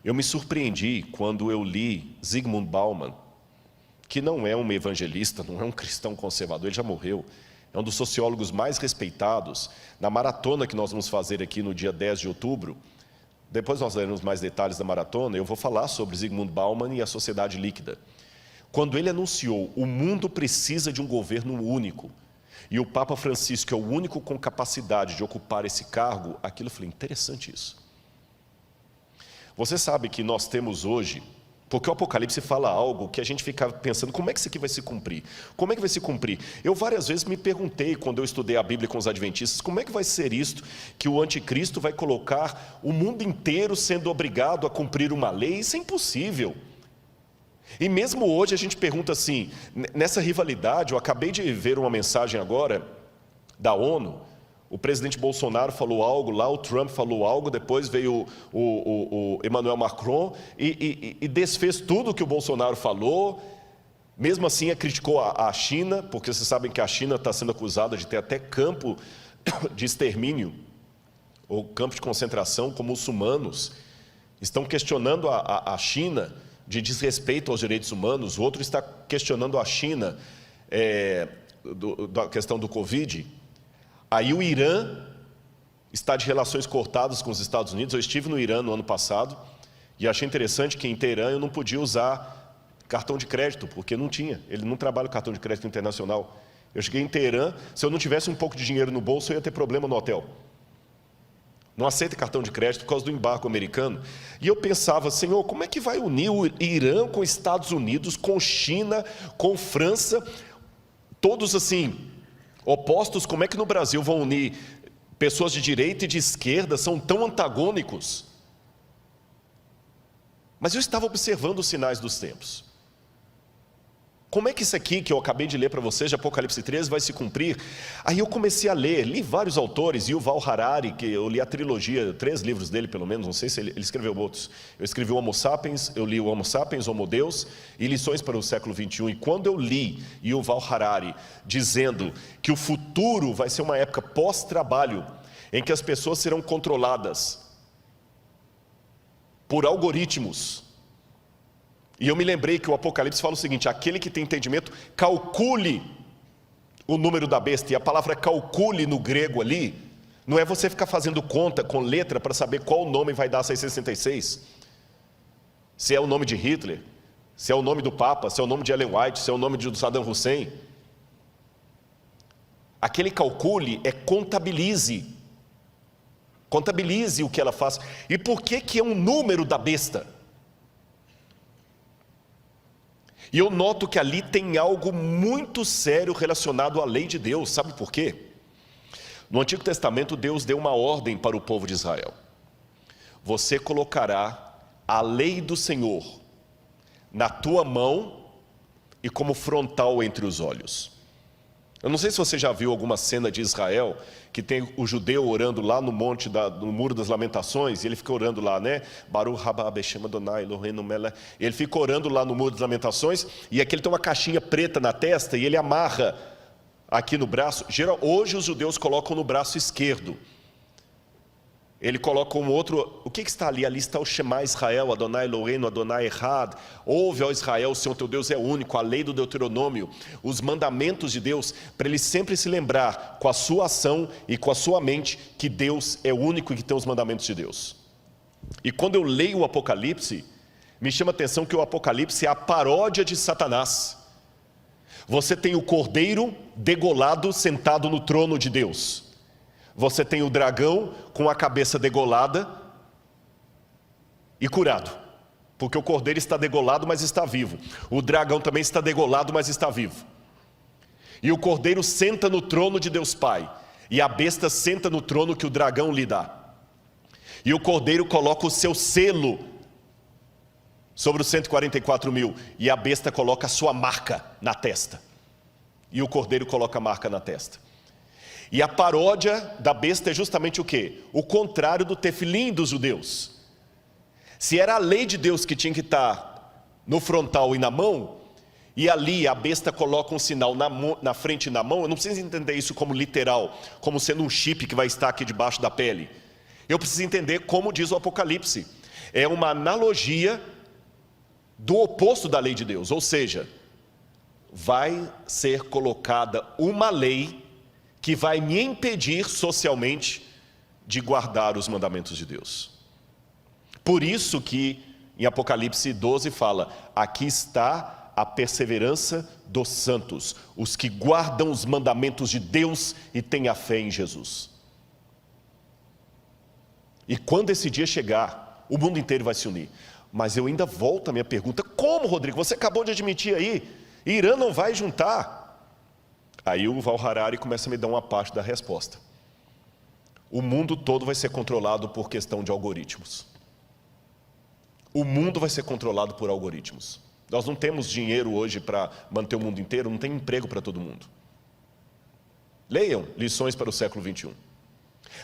Speaker 1: eu me surpreendi quando eu li Zygmunt Bauman, que não é um evangelista, não é um cristão conservador, ele já morreu, é um dos sociólogos mais respeitados. Na maratona que nós vamos fazer aqui no dia 10 de outubro, depois nós daremos mais detalhes da maratona, eu vou falar sobre Zygmunt Bauman e a sociedade líquida. Quando ele anunciou, o mundo precisa de um governo único, e o Papa Francisco é o único com capacidade de ocupar esse cargo, aquilo eu falei, interessante isso. Você sabe que nós temos hoje, porque o Apocalipse fala algo que a gente fica pensando, como é que isso aqui vai se cumprir? Como é que vai se cumprir? Eu várias vezes me perguntei, quando eu estudei a Bíblia com os adventistas, como é que vai ser isto, que o anticristo vai colocar o mundo inteiro sendo obrigado a cumprir uma lei? Isso é impossível. E mesmo hoje a gente pergunta assim, nessa rivalidade, eu acabei de ver uma mensagem agora da ONU, o presidente Bolsonaro falou algo lá, o Trump falou algo, depois veio o Emmanuel Macron e desfez tudo o que o Bolsonaro falou, mesmo assim criticou a China, porque vocês sabem que a China está sendo acusada de ter até campo de extermínio, ou campo de concentração com muçulmanos, estão questionando a China de desrespeito aos direitos humanos, o outro está questionando a China da questão do Covid. Aí o Irã está de relações cortadas com os Estados Unidos. Eu estive no Irã no ano passado e achei interessante que em Teherã eu não podia usar cartão de crédito, porque não tinha, ele não trabalha com cartão de crédito internacional. Eu cheguei em Teherã, se eu não tivesse um pouco de dinheiro no bolso, eu ia ter problema no hotel. Não aceita cartão de crédito por causa do embargo americano. E eu pensava, Senhor, como é que vai unir o Irã com os Estados Unidos, com China, com França, todos assim, opostos? Como é que no Brasil vão unir pessoas de direita e de esquerda, são tão antagônicos? Mas eu estava observando os sinais dos tempos. Como é que isso aqui que eu acabei de ler para vocês, de Apocalipse 13, vai se cumprir? Aí eu comecei a ler, li vários autores, Yuval Harari, que eu li a trilogia, 3 livros dele pelo menos, não sei se ele escreveu outros. Eu escrevi o Homo Sapiens, eu li o Homo Sapiens, Homo Deus e Lições para o século XXI. E quando eu li Yuval Harari dizendo que o futuro vai ser uma época pós-trabalho, em que as pessoas serão controladas por algoritmos, e eu me lembrei que o Apocalipse fala o seguinte, aquele que tem entendimento, calcule o número da besta. E a palavra calcule no grego ali, não é você ficar fazendo conta com letra para saber qual nome vai dar 666. Se é o nome de Hitler, se é o nome do Papa, se é o nome de Ellen White, se é o nome de Saddam Hussein. Aquele calcule é contabilize. Contabilize o que ela faz. E por que é um número da besta? E eu noto que ali tem algo muito sério relacionado à lei de Deus. Sabe por quê? No Antigo Testamento, Deus deu uma ordem para o povo de Israel. Você colocará a lei do Senhor na tua mão e como frontal entre os olhos. Eu não sei se você já viu alguma cena de Israel, que tem o judeu orando lá no no Muro das Lamentações, e ele fica orando lá, né? Baruch haba Beshem Adonai Eloheinu melech. Ele fica orando lá no Muro das Lamentações, e aqui ele tem uma caixinha preta na testa, e ele amarra aqui no braço. Hoje os judeus colocam no braço esquerdo. Ele coloca um outro, o que está ali? Ali está o Shema Israel, Adonai Eloheinu, Adonai Echad. Ouve, ó Israel, o Senhor teu Deus é único, a lei do Deuteronômio, os mandamentos de Deus, para ele sempre se lembrar com a sua ação e com a sua mente que Deus é único e que tem os mandamentos de Deus. E quando eu leio o Apocalipse, me chama a atenção que o Apocalipse é a paródia de Satanás. Você tem o cordeiro degolado sentado no trono de Deus. Você tem o dragão com a cabeça degolada e curado, porque o cordeiro está degolado, mas está vivo. O dragão também está degolado, mas está vivo. E o cordeiro senta no trono de Deus Pai, e a besta senta no trono que o dragão lhe dá. E o cordeiro coloca o seu selo sobre os 144 mil, e a besta coloca a sua marca na testa. E o cordeiro coloca a marca na testa. E a paródia da besta é justamente o quê? O contrário do tefilim dos judeus. Se era a lei de Deus que tinha que estar no frontal e na mão, e ali a besta coloca um sinal na frente e na mão, eu não preciso entender isso como literal, como sendo um chip que vai estar aqui debaixo da pele. Eu preciso entender como diz o Apocalipse. É uma analogia do oposto da lei de Deus, ou seja, vai ser colocada uma lei que vai me impedir socialmente de guardar os mandamentos de Deus. Por isso que em Apocalipse 12 fala, aqui está a perseverança dos santos, os que guardam os mandamentos de Deus e têm a fé em Jesus. E quando esse dia chegar, o mundo inteiro vai se unir. Mas eu ainda volto à minha pergunta, como, Rodrigo? Você acabou de admitir aí, Irã não vai juntar. Aí o Val Harari começa a me dar uma parte da resposta. O mundo todo vai ser controlado por questão de algoritmos. O mundo vai ser controlado por algoritmos. Nós não temos dinheiro hoje para manter o mundo inteiro, não tem emprego para todo mundo. Leiam Lições para o século 21.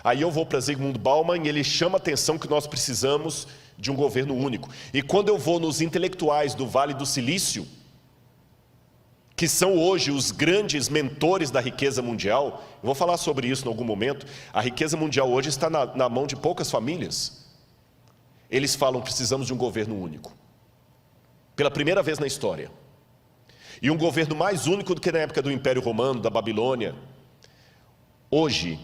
Speaker 1: Aí eu vou para Zygmunt Bauman e ele chama a atenção que nós precisamos de um governo único. E quando eu vou nos intelectuais do Vale do Silício, que são hoje os grandes mentores da riqueza mundial, eu vou falar sobre isso em algum momento, a riqueza mundial hoje está na mão de poucas famílias. Eles falam, precisamos de um governo único. Pela primeira vez na história. E um governo mais único do que na época do Império Romano, da Babilônia. Hoje,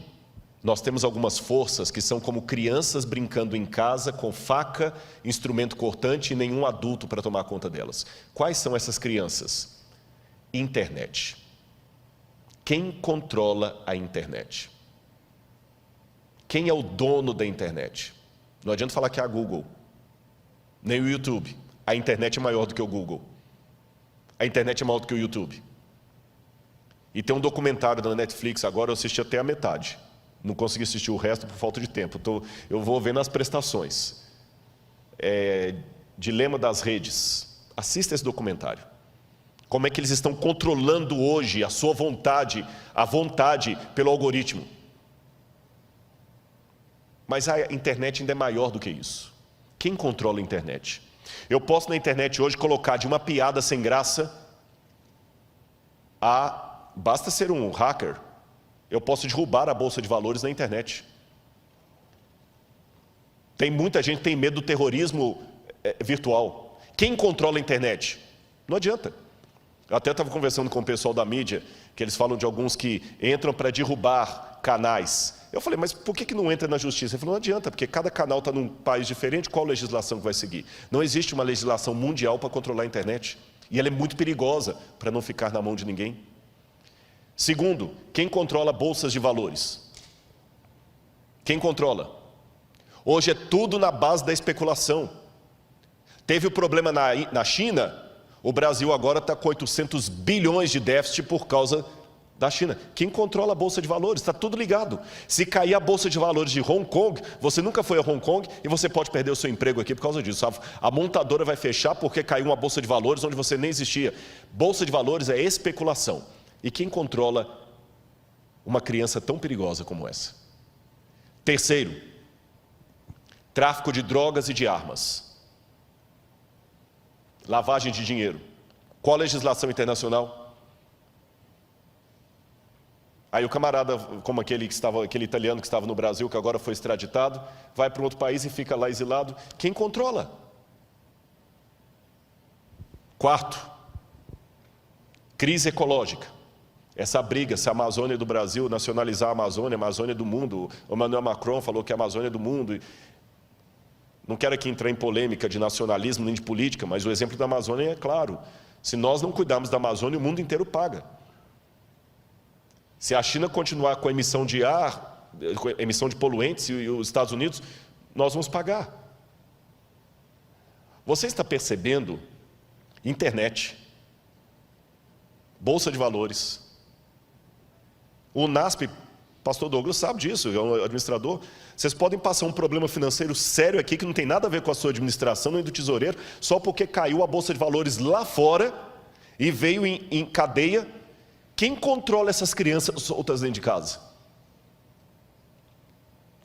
Speaker 1: nós temos algumas forças que são como crianças brincando em casa com faca, instrumento cortante e nenhum adulto para tomar conta delas. Quais são essas crianças? Internet. Quem controla a internet? Quem é o dono da internet? Não adianta falar que é a Google, nem o YouTube. A internet é maior do que o Google. A internet é maior do que o YouTube. E tem um documentário da Netflix, agora eu assisti até a metade. Não consegui assistir o resto por falta de tempo. Eu vou vendo as prestações. Dilema das redes. Assista esse documentário. Como é que eles estão controlando hoje a sua vontade, a vontade pelo algoritmo. Mas a internet ainda é maior do que isso. Quem controla a internet? Eu posso na internet hoje colocar de uma piada sem graça basta ser um hacker, eu posso derrubar a bolsa de valores na internet. Tem muita gente que tem medo do terrorismo virtual. Quem controla a internet? Não adianta. Eu até estava conversando com o pessoal da mídia, que eles falam de alguns que entram para derrubar canais. Eu falei, mas por que não entra na justiça? Ele falou, não adianta, porque cada canal está num país diferente, qual legislação que vai seguir? Não existe uma legislação mundial para controlar a internet. E ela é muito perigosa para não ficar na mão de ninguém. Segundo, quem controla bolsas de valores? Quem controla? Hoje é tudo na base da especulação. Teve o problema na China, o Brasil agora está com 800 bilhões de déficit por causa da China. Quem controla a bolsa de valores? Está tudo ligado. Se cair a bolsa de valores de Hong Kong, você nunca foi a Hong Kong e você pode perder o seu emprego aqui por causa disso. A montadora vai fechar porque caiu uma bolsa de valores onde você nem existia. Bolsa de valores é especulação. E quem controla uma criança tão perigosa como essa? Terceiro, tráfico de drogas e de armas. Lavagem de dinheiro. Qual a legislação internacional? Aí o camarada, como aquele italiano que estava no Brasil, que agora foi extraditado, vai para um outro país e fica lá exilado. Quem controla? Quarto, crise ecológica. Essa briga, se a Amazônia do Brasil nacionalizar a Amazônia do mundo. O Emmanuel Macron falou que a Amazônia é do mundo. Não quero aqui entrar em polêmica de nacionalismo nem de política, mas o exemplo da Amazônia é claro. Se nós não cuidarmos da Amazônia, o mundo inteiro paga. Se a China continuar com a emissão de ar, com a emissão de poluentes e os Estados Unidos, nós vamos pagar. Você está percebendo? Internet, bolsa de valores, O NASP, pastor Douglas sabe disso, é um administrador. Vocês podem passar um problema financeiro sério aqui, que não tem nada a ver com a sua administração, nem do tesoureiro, só porque caiu a Bolsa de Valores lá fora e veio em cadeia. Quem controla essas crianças soltas dentro de casa?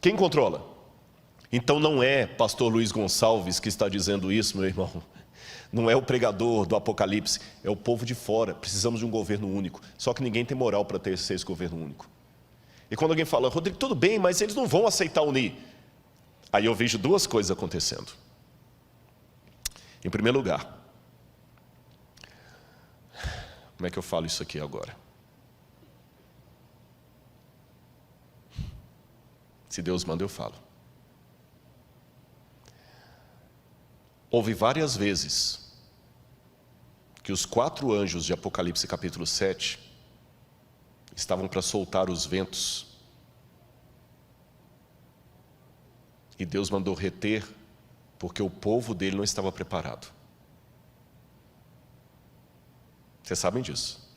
Speaker 1: Quem controla? Então não é pastor Luiz Gonçalves que está dizendo isso, meu irmão. Não é o pregador do Apocalipse, é o povo de fora. Precisamos de um governo único. Só que ninguém tem moral para ter esse governo único. E quando alguém fala, Rodrigo, tudo bem, mas eles não vão aceitar unir. Aí eu vejo duas coisas acontecendo. Em primeiro lugar, como é que eu falo isso aqui agora? Se Deus manda, eu falo. Houve várias vezes que os 4 anjos de Apocalipse capítulo 7 estavam para soltar os ventos. E Deus mandou reter, porque o povo dele não estava preparado. Vocês sabem disso.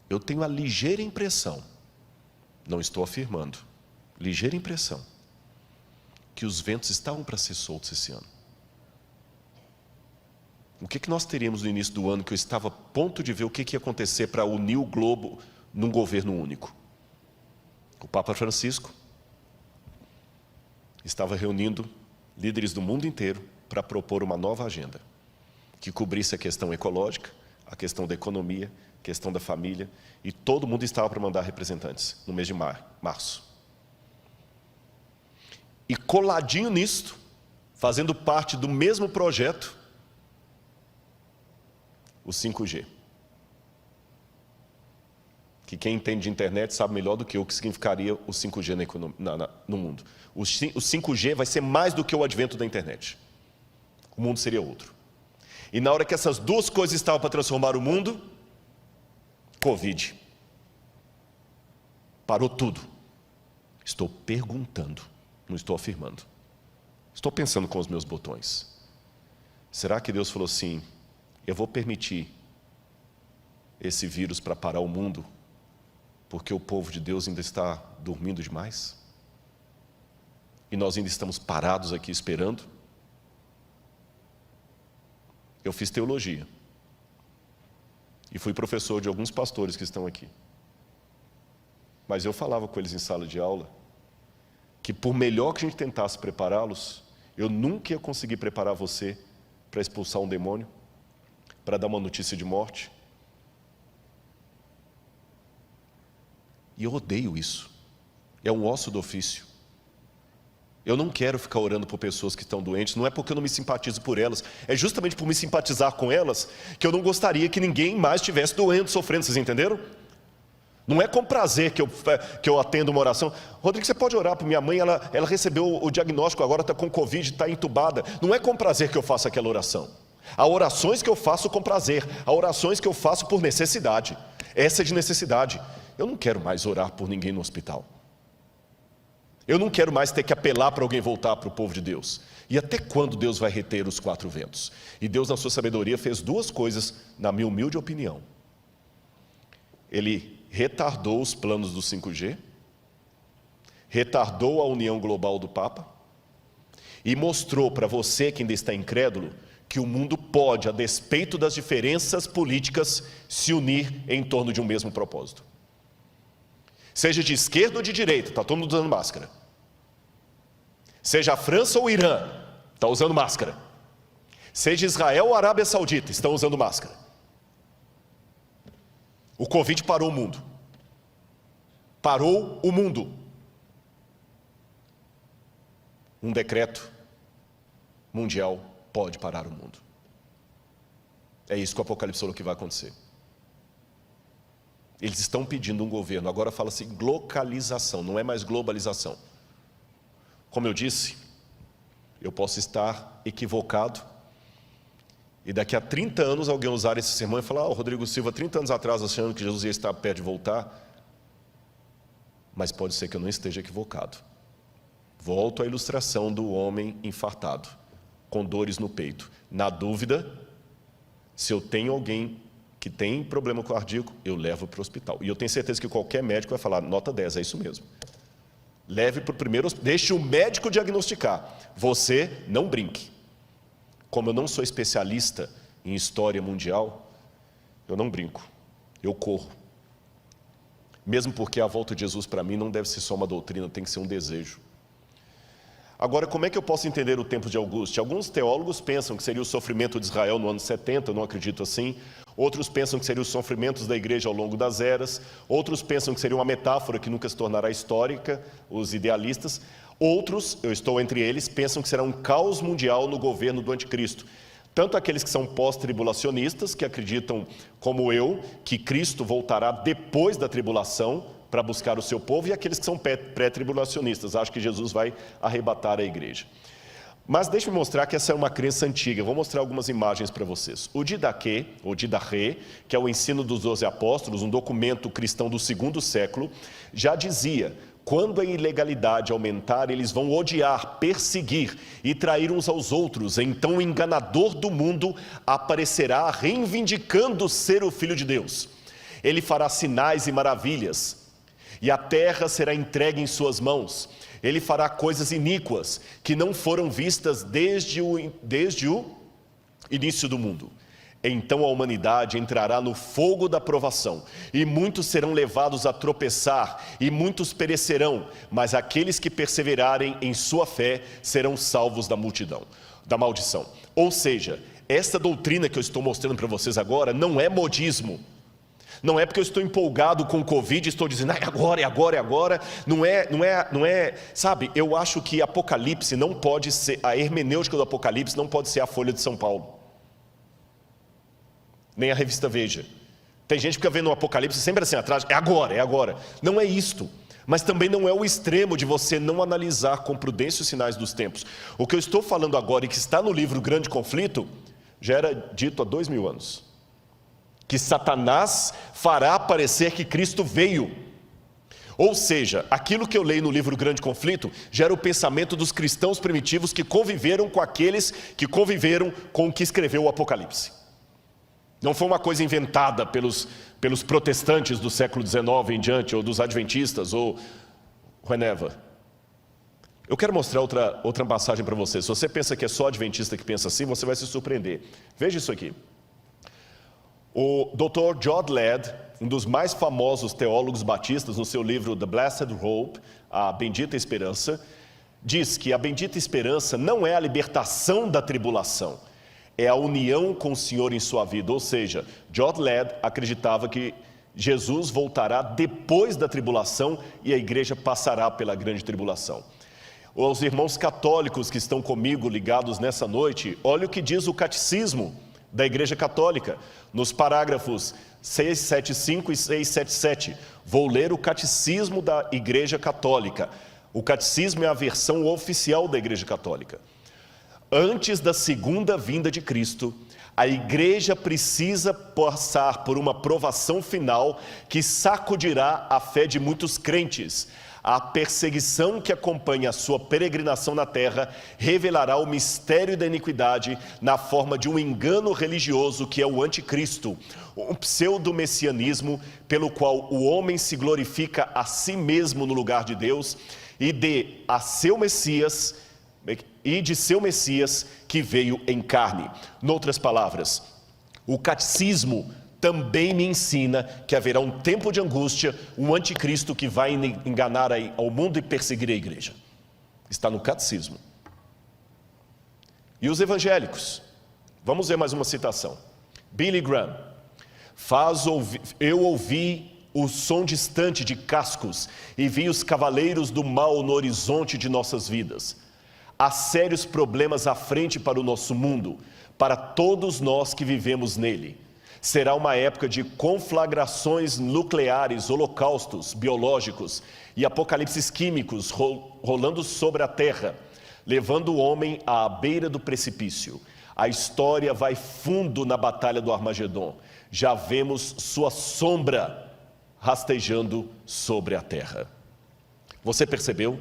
Speaker 1: Eu tenho a ligeira impressão, não estou afirmando, ligeira impressão, que os ventos estavam para ser soltos esse ano. O que nós teríamos no início do ano, que eu estava a ponto de ver o que ia acontecer para unir o globo num governo único? O Papa Francisco estava reunindo líderes do mundo inteiro para propor uma nova agenda, que cobrisse a questão ecológica, a questão da economia, a questão da família, e todo mundo estava para mandar representantes no mês de março. E coladinho nisto, fazendo parte do mesmo projeto, o 5G. Que quem entende de internet sabe melhor do que eu o que significaria o 5G no mundo. O 5G vai ser mais do que o advento da internet. O mundo seria outro. E na hora que essas duas coisas estavam para transformar o mundo, Covid. Parou tudo. Estou perguntando, não estou afirmando. Estou pensando com os meus botões. Será que Deus falou assim, eu vou permitir esse vírus para parar o mundo, porque o povo de Deus ainda está dormindo demais? E nós ainda estamos parados aqui esperando? Eu fiz teologia. E fui professor de alguns pastores que estão aqui. Mas eu falava com eles em sala de aula, que por melhor que a gente tentasse prepará-los, eu nunca ia conseguir preparar você para expulsar um demônio, para dar uma notícia de morte. E eu odeio isso. É um osso do ofício. Eu não quero ficar orando por pessoas que estão doentes, não é porque eu não me simpatizo por elas, é justamente por me simpatizar com elas, que eu não gostaria que ninguém mais estivesse doendo, sofrendo, vocês entenderam? Não é com prazer que eu atendo uma oração. Rodrigo, você pode orar por minha mãe, ela recebeu o diagnóstico, agora está com Covid, está entubada. Não é com prazer que eu faço aquela oração. Há orações que eu faço com prazer, há orações que eu faço por necessidade. Essa é de necessidade. Eu não quero mais orar por ninguém no hospital. Eu não quero mais ter que apelar para alguém voltar para o povo de Deus. E até quando Deus vai reter os 4 ventos? E Deus, na sua sabedoria, fez 2 coisas, na minha humilde opinião. Ele retardou os planos do 5G, retardou a união global do Papa, e mostrou para você que ainda está incrédulo, que o mundo pode, a despeito das diferenças políticas, se unir em torno de um mesmo propósito. Seja de esquerda ou de direita, está todo mundo usando máscara. Seja a França ou o Irã, está usando máscara. Seja Israel ou a Arábia Saudita, estão usando máscara. O Covid parou o mundo. Parou o mundo. Um decreto mundial pode parar o mundo. É isso que o Apocalipse falou que vai acontecer. Eles estão pedindo um governo, agora fala-se localização, não é mais globalização. Como eu disse, eu posso estar equivocado, e daqui a 30 anos alguém usar esse sermão e falar, Rodrigo Silva, 30 anos atrás achando que Jesus ia estar perto de voltar, mas pode ser que eu não esteja equivocado. Volto à ilustração do homem infartado, com dores no peito. Na dúvida, se eu tenho alguém que tem problema cardíaco, eu levo para o hospital. E eu tenho certeza que qualquer médico vai falar, nota 10, é isso mesmo. Leve para o primeiro hospital, deixe o médico diagnosticar. Você não brinque. Como eu não sou especialista em história mundial, eu não brinco, eu corro. Mesmo porque a volta de Jesus para mim não deve ser só uma doutrina, tem que ser um desejo. Agora, como é que eu posso entender o tempo de Auguste? Alguns teólogos pensam que seria o sofrimento de Israel no ano 70, eu não acredito assim. Outros pensam que seriam os sofrimentos da igreja ao longo das eras. Outros pensam que seria uma metáfora que nunca se tornará histórica, os idealistas. Outros, eu estou entre eles, pensam que será um caos mundial no governo do anticristo. Tanto aqueles que são pós-tribulacionistas, que acreditam, como eu, que Cristo voltará depois da tribulação para buscar o seu povo, e aqueles que são pré-tribulacionistas, acham que Jesus vai arrebatar a igreja. Mas deixe-me mostrar que essa é uma crença antiga. Vou mostrar algumas imagens para vocês. O Didaquê, ou Didaquê, que é o ensino dos 12 apóstolos, um documento cristão do 2º século, já dizia: quando a ilegalidade aumentar, eles vão odiar, perseguir e trair uns aos outros. Então o enganador do mundo aparecerá reivindicando ser o Filho de Deus. Ele fará sinais e maravilhas, e a terra será entregue em suas mãos. Ele fará coisas iníquas que não foram vistas desde o início do mundo. Então a humanidade entrará no fogo da provação, e muitos serão levados a tropeçar, e muitos perecerão, mas aqueles que perseverarem em sua fé serão salvos da maldição. Ou seja, essa doutrina que eu estou mostrando para vocês agora não é modismo. Não é porque eu estou empolgado com o Covid e estou dizendo, é agora, é agora, é agora. Não é, sabe, eu acho que Apocalipse não pode ser, a hermenêutica do Apocalipse não pode ser a Folha de São Paulo, nem a revista Veja. Tem gente que fica vendo o Apocalipse sempre assim atrás, é agora, é agora. Não é isto, mas também não é o extremo de você não analisar com prudência os sinais dos tempos. O que eu estou falando agora e que está no livro Grande Conflito, já era dito há 2000 anos. Que Satanás fará parecer que Cristo veio. Ou seja, aquilo que eu leio no livro Grande Conflito gera o pensamento dos cristãos primitivos que conviveram com aqueles que conviveram com o que escreveu o Apocalipse. Não foi uma coisa inventada pelos protestantes do século XIX em diante, ou dos adventistas, ou whenever. Eu quero mostrar outra passagem para você. Se você pensa que é só adventista que pensa assim, você vai se surpreender. Veja isso aqui. O Dr. John Ladd, um dos mais famosos teólogos batistas, no seu livro The Blessed Hope, a Bendita Esperança, diz que a bendita esperança não é a libertação da tribulação, é a união com o Senhor em sua vida. Ou seja, John Ladd acreditava que Jesus voltará depois da tribulação e a igreja passará pela grande tribulação. Os irmãos católicos que estão comigo ligados nessa noite, olha o que diz o catecismo da Igreja Católica, nos parágrafos 675 e 677. Vou ler o catecismo da Igreja Católica. O catecismo é a versão oficial da Igreja Católica. Antes da segunda vinda de Cristo, a igreja precisa passar por uma provação final que sacudirá a fé de muitos crentes. A perseguição que acompanha a sua peregrinação na terra revelará o mistério da iniquidade na forma de um engano religioso que é o anticristo, um pseudo-messianismo pelo qual o homem se glorifica a si mesmo no lugar de Deus e de seu Messias que veio em carne. Noutras palavras, o catecismo também me ensina que haverá um tempo de angústia, um anticristo que vai enganar ao mundo e perseguir a igreja. Está no catecismo. E os evangélicos? Vamos ver mais uma citação. Billy Graham. Eu ouvi o som distante de cascos e vi os cavaleiros do mal no horizonte de nossas vidas. Há sérios problemas à frente para o nosso mundo, para todos nós que vivemos nele. Será uma época de conflagrações nucleares, holocaustos biológicos e apocalipses químicos rolando sobre a terra, levando o homem à beira do precipício. A história vai fundo na batalha do Armagedon. Já vemos sua sombra rastejando sobre a terra. Você percebeu?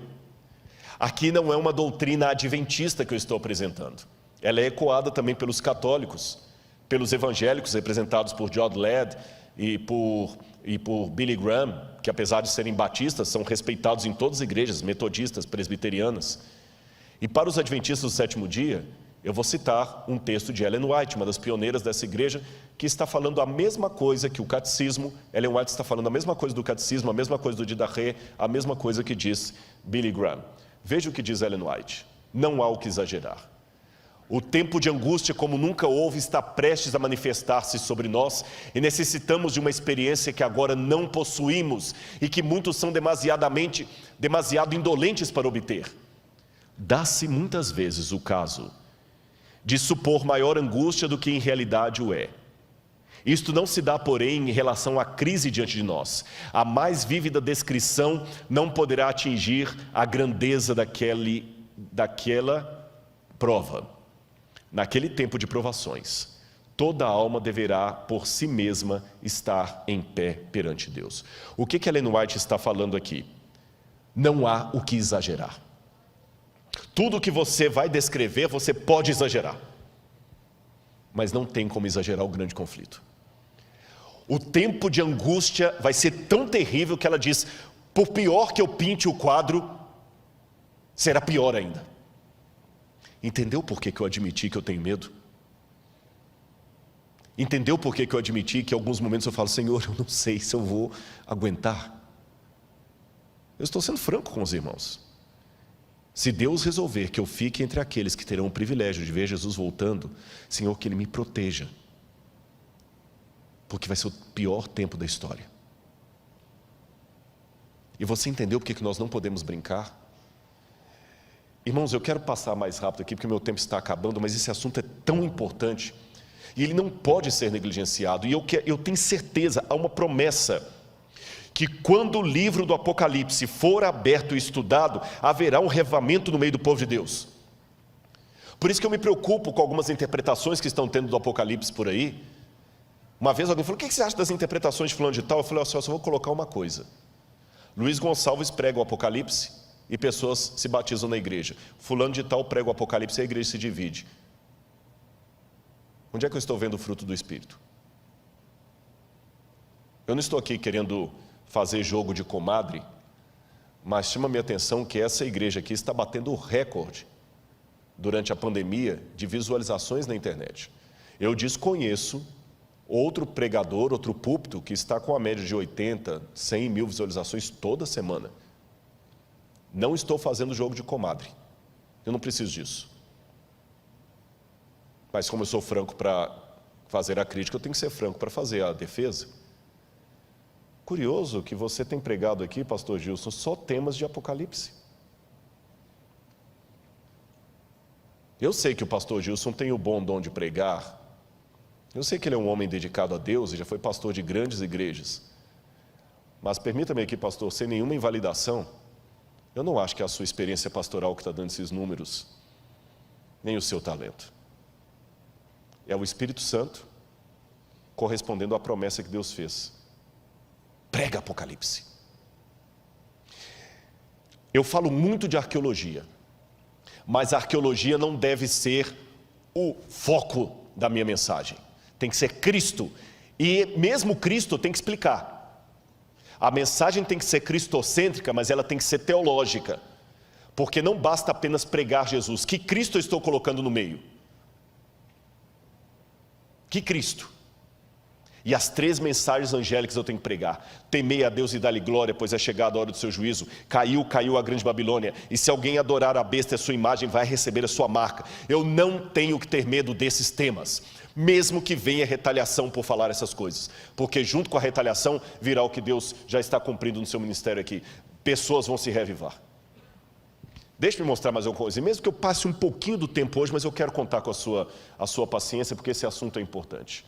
Speaker 1: Aqui não é uma doutrina adventista que eu estou apresentando. Ela é ecoada também pelos católicos. pelos evangélicos representados por John Ladd e por Billy Graham, que apesar de serem batistas, são respeitados em todas as igrejas, metodistas, presbiterianas. E para os adventistas do sétimo dia, eu vou citar um texto de Ellen White, uma das pioneiras dessa igreja, que está falando a mesma coisa que o catecismo. Ellen White está falando a mesma coisa do catecismo, a mesma coisa do Didache, a mesma coisa que diz Billy Graham. Veja o que diz Ellen White: não há o que exagerar. O tempo de angústia como nunca houve está prestes a manifestar-se sobre nós e necessitamos de uma experiência que agora não possuímos e que muitos são demasiado indolentes para obter. Dá-se muitas vezes o caso de supor maior angústia do que em realidade o é. Isto não se dá, porém, em relação à crise diante de nós. A mais vívida descrição não poderá atingir a grandeza daquela prova. Naquele tempo de provações, toda alma deverá, por si mesma, estar em pé perante Deus. O que Ellen White está falando aqui? Não há o que exagerar. Tudo que você vai descrever, você pode exagerar. Mas não tem como exagerar o grande conflito. O tempo de angústia vai ser tão terrível que ela diz: por pior que eu pinte o quadro, será pior ainda. Entendeu por que eu admiti que eu tenho medo? Entendeu por que eu admiti que em alguns momentos eu falo: Senhor, eu não sei se eu vou aguentar? Eu estou sendo franco com os irmãos. Se Deus resolver que eu fique entre aqueles que terão o privilégio de ver Jesus voltando, Senhor, que Ele me proteja. Porque vai ser o pior tempo da história. E você entendeu por que nós não podemos brincar? Irmãos, eu quero passar mais rápido aqui, porque meu tempo está acabando, mas esse assunto é tão importante, e ele não pode ser negligenciado, e eu tenho certeza, há uma promessa, que quando o livro do Apocalipse for aberto e estudado, haverá um revivamento no meio do povo de Deus. Por isso que eu me preocupo com algumas interpretações que estão tendo do Apocalipse por aí. Uma vez alguém falou: o que você acha das interpretações de fulano de tal? Eu falei: eu só vou colocar uma coisa. Luiz Gonçalves prega o Apocalipse e pessoas se batizam na igreja. Fulano de tal prega o Apocalipse e a igreja se divide. Onde é que eu estou vendo o fruto do Espírito? Eu não estou aqui querendo fazer jogo de comadre, mas chama minha atenção que essa igreja aqui está batendo o recorde durante a pandemia de visualizações na internet. Eu desconheço outro pregador, outro púlpito que está com a média de 80, 100 mil visualizações toda semana. Não estou fazendo jogo de comadre, eu não preciso disso. Mas como eu sou franco para fazer a crítica, eu tenho que ser franco para fazer a defesa. Curioso que você tem pregado aqui, pastor Gilson, só temas de Apocalipse. Eu sei que o pastor Gilson tem o bom dom de pregar. Eu sei que ele é um homem dedicado a Deus e já foi pastor de grandes igrejas. Mas permita-me aqui, pastor, sem nenhuma invalidação, eu não acho que é a sua experiência pastoral que está dando esses números, nem o seu talento. É o Espírito Santo correspondendo à promessa que Deus fez. Prega Apocalipse. Eu falo muito de arqueologia, mas a arqueologia não deve ser o foco da minha mensagem. Tem que ser Cristo. E mesmo Cristo tem que explicar. A mensagem tem que ser cristocêntrica, mas ela tem que ser teológica. Porque não basta apenas pregar Jesus. Que Cristo eu estou colocando no meio? Que Cristo? E as 3 mensagens angélicas eu tenho que pregar. Temei a Deus e dá-lhe glória, pois é chegada a hora do seu juízo. Caiu a grande Babilônia. E se alguém adorar a besta e a sua imagem, vai receber a sua marca. Eu não tenho que ter medo desses temas, mesmo que venha retaliação por falar essas coisas. Porque junto com a retaliação, virá o que Deus já está cumprindo no seu ministério aqui. Pessoas vão se reavivar. Deixe-me mostrar mais uma coisa. E mesmo que eu passe um pouquinho do tempo hoje, mas eu quero contar com a sua paciência, porque esse assunto é importante.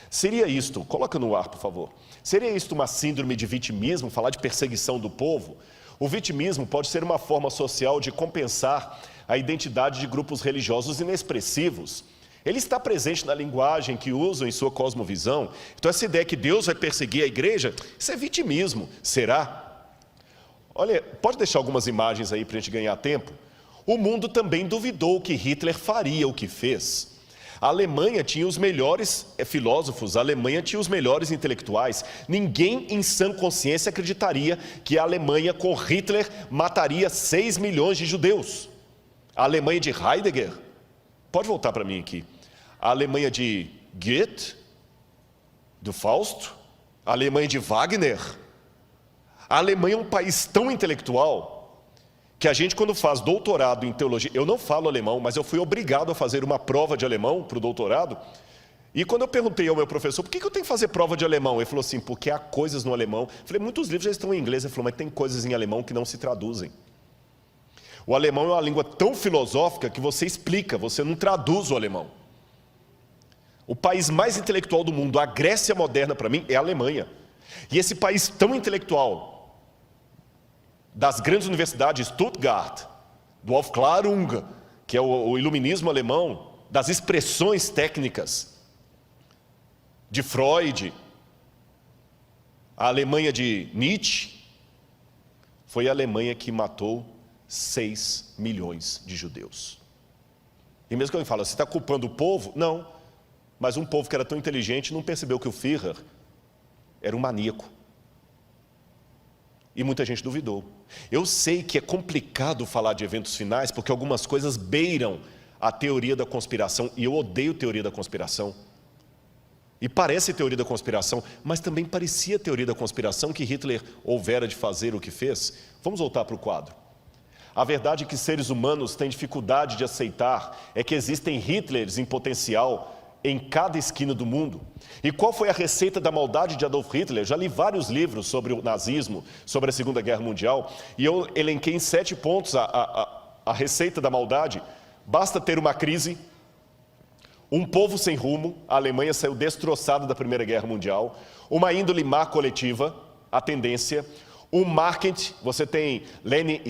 Speaker 1: Seria isto, coloca no ar, por favor. Seria isto uma síndrome de vitimismo, falar de perseguição do povo? O vitimismo pode ser uma forma social de compensar a identidade de grupos religiosos inexpressivos. Ele está presente na linguagem que usam em sua cosmovisão. Então essa ideia que Deus vai perseguir a igreja, isso é vitimismo, será? Olha, pode deixar algumas imagens aí para a gente ganhar tempo? O mundo também duvidou que Hitler faria o que fez. A Alemanha tinha os melhores filósofos, a Alemanha tinha os melhores intelectuais. Ninguém em sã consciência acreditaria que a Alemanha com Hitler mataria 6 milhões de judeus. A Alemanha de Heidegger, pode voltar para mim aqui, a Alemanha de Goethe, do Fausto, a Alemanha de Wagner. A Alemanha é um país tão intelectual que a gente, quando faz doutorado em teologia, eu não falo alemão, mas eu fui obrigado a fazer uma prova de alemão para o doutorado. E quando eu perguntei ao meu professor, por que eu tenho que fazer prova de alemão? Ele falou assim, porque há coisas no alemão. Eu falei, muitos livros já estão em inglês. Ele falou, mas tem coisas em alemão que não se traduzem. O alemão é uma língua tão filosófica que você explica, você não traduz o alemão. O país mais intelectual do mundo, a Grécia moderna para mim, é a Alemanha. E esse país tão intelectual, das grandes universidades, Stuttgart, do Aufklärung, que é o iluminismo alemão, das expressões técnicas de Freud, a Alemanha de Nietzsche, foi a Alemanha que matou 6 milhões de judeus. E mesmo que alguém fala, você está culpando o povo? Não. Mas um povo que era tão inteligente não percebeu que o Führer era um maníaco. E muita gente duvidou. Eu sei que é complicado falar de eventos finais, porque algumas coisas beiram a teoria da conspiração, e eu odeio teoria da conspiração. E parece teoria da conspiração, mas também parecia teoria da conspiração que Hitler houvera de fazer o que fez. Vamos voltar para o quadro. A verdade é que seres humanos têm dificuldade de aceitar é que existem Hitlers em potencial em cada esquina do mundo. E qual foi a receita da maldade de Adolf Hitler? Eu já li vários livros sobre o nazismo, sobre a Segunda Guerra Mundial, e eu elenquei em 7 pontos a receita da maldade. Basta ter uma crise, um povo sem rumo, a Alemanha saiu destroçada da Primeira Guerra Mundial, uma índole má coletiva, a tendência, um marketing, você tem Leni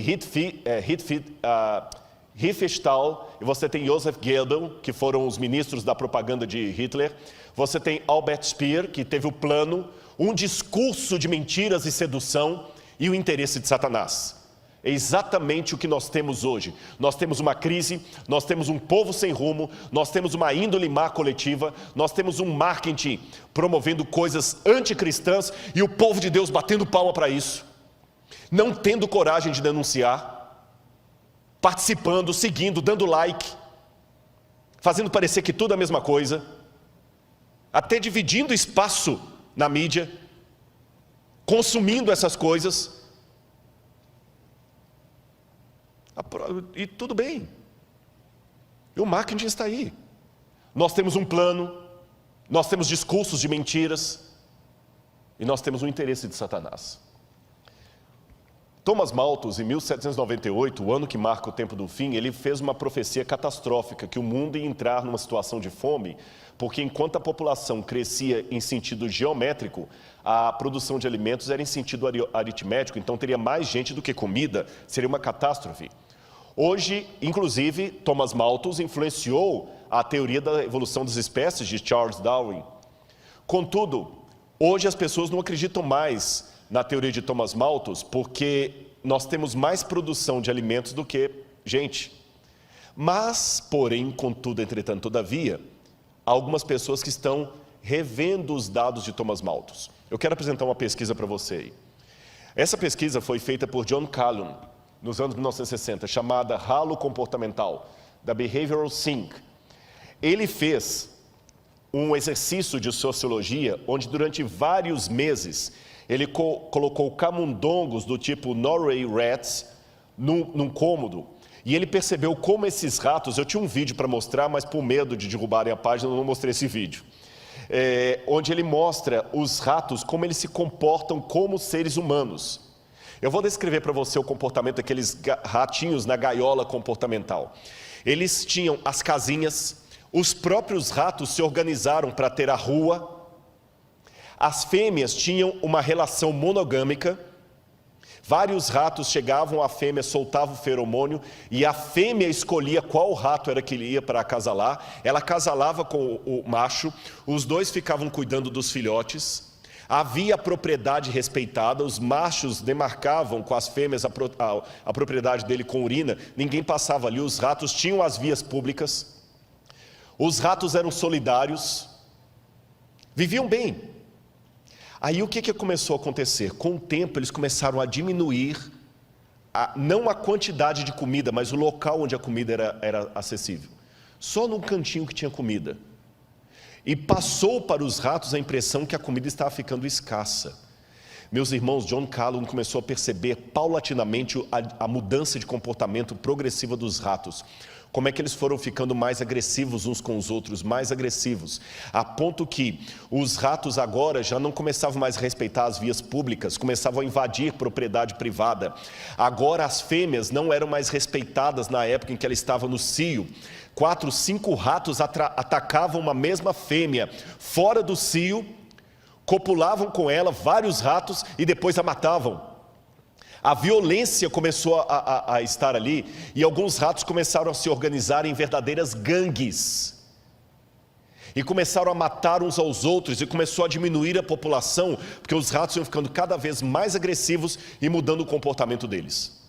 Speaker 1: Riefenstahl, e você tem Joseph Goebbels, que foram os ministros da propaganda de Hitler. Você tem Albert Speer, que teve o plano, um discurso de mentiras e sedução e o interesse de Satanás. É exatamente o que nós temos hoje. Nós temos uma crise, nós temos um povo sem rumo, nós temos uma índole má coletiva, nós temos um marketing promovendo coisas anticristãs e o povo de Deus batendo palma para isso, não tendo coragem de denunciar, participando, seguindo, dando like, fazendo parecer que tudo é a mesma coisa, até dividindo espaço na mídia, consumindo essas coisas. E tudo bem. E o marketing está aí. Nós temos um plano, nós temos discursos de mentiras, e nós temos um interesse de Satanás. Thomas Malthus, em 1798, o ano que marca o tempo do fim, ele fez uma profecia catastrófica, que o mundo ia entrar numa situação de fome, porque enquanto a população crescia em sentido geométrico, a produção de alimentos era em sentido aritmético, então teria mais gente do que comida, seria uma catástrofe. Hoje, inclusive, Thomas Malthus influenciou a teoria da evolução das espécies de Charles Darwin. Contudo, hoje as pessoas não acreditam mais na teoria de Thomas Malthus, porque nós temos mais produção de alimentos do que gente. Mas, porém, contudo, entretanto, todavia, há algumas pessoas que estão revendo os dados de Thomas Malthus. Eu quero apresentar uma pesquisa para você aí. Essa pesquisa foi feita por John Calhoun, nos anos 1960, chamada Halo Comportamental, da Behavioral Sync. Ele fez um exercício de sociologia, onde durante vários meses, ele colocou camundongos do tipo Norway Rats num cômodo, e ele percebeu como esses ratos, eu tinha um vídeo para mostrar, mas por medo de derrubarem a página, eu não mostrei esse vídeo, onde ele mostra os ratos, como eles se comportam como seres humanos. Eu vou descrever para você o comportamento daqueles ratinhos na gaiola comportamental. Eles tinham as casinhas, os próprios ratos se organizaram para ter a rua. As fêmeas tinham uma relação monogâmica. Vários ratos chegavam, a fêmea soltava o feromônio e a fêmea escolhia qual rato era que ele ia para acasalar. Ela acasalava com o macho, os dois ficavam cuidando dos filhotes. Havia propriedade respeitada, os machos demarcavam com as fêmeas a propriedade dele com urina, ninguém passava ali, os ratos tinham as vias públicas. Os ratos eram solidários, viviam bem. Aí o que começou a acontecer? Com o tempo eles começaram a diminuir, não a quantidade de comida, mas o local onde a comida era acessível. Só num cantinho que tinha comida. E passou para os ratos a impressão que a comida estava ficando escassa. Meus irmãos, John Calhoun começou a perceber paulatinamente a mudança de comportamento progressiva dos ratos. Como é que eles foram ficando mais agressivos uns com os outros, mais agressivos, a ponto que os ratos agora já não começavam mais a respeitar as vias públicas, começavam a invadir propriedade privada. Agora as fêmeas não eram mais respeitadas na época em que ela estava no cio. 4, 5 ratos atacavam uma mesma fêmea fora do cio, copulavam com ela, vários ratos, e depois a matavam. A violência começou a estar ali, e alguns ratos começaram a se organizar em verdadeiras gangues. E começaram a matar uns aos outros, e começou a diminuir a população, porque os ratos iam ficando cada vez mais agressivos e mudando o comportamento deles.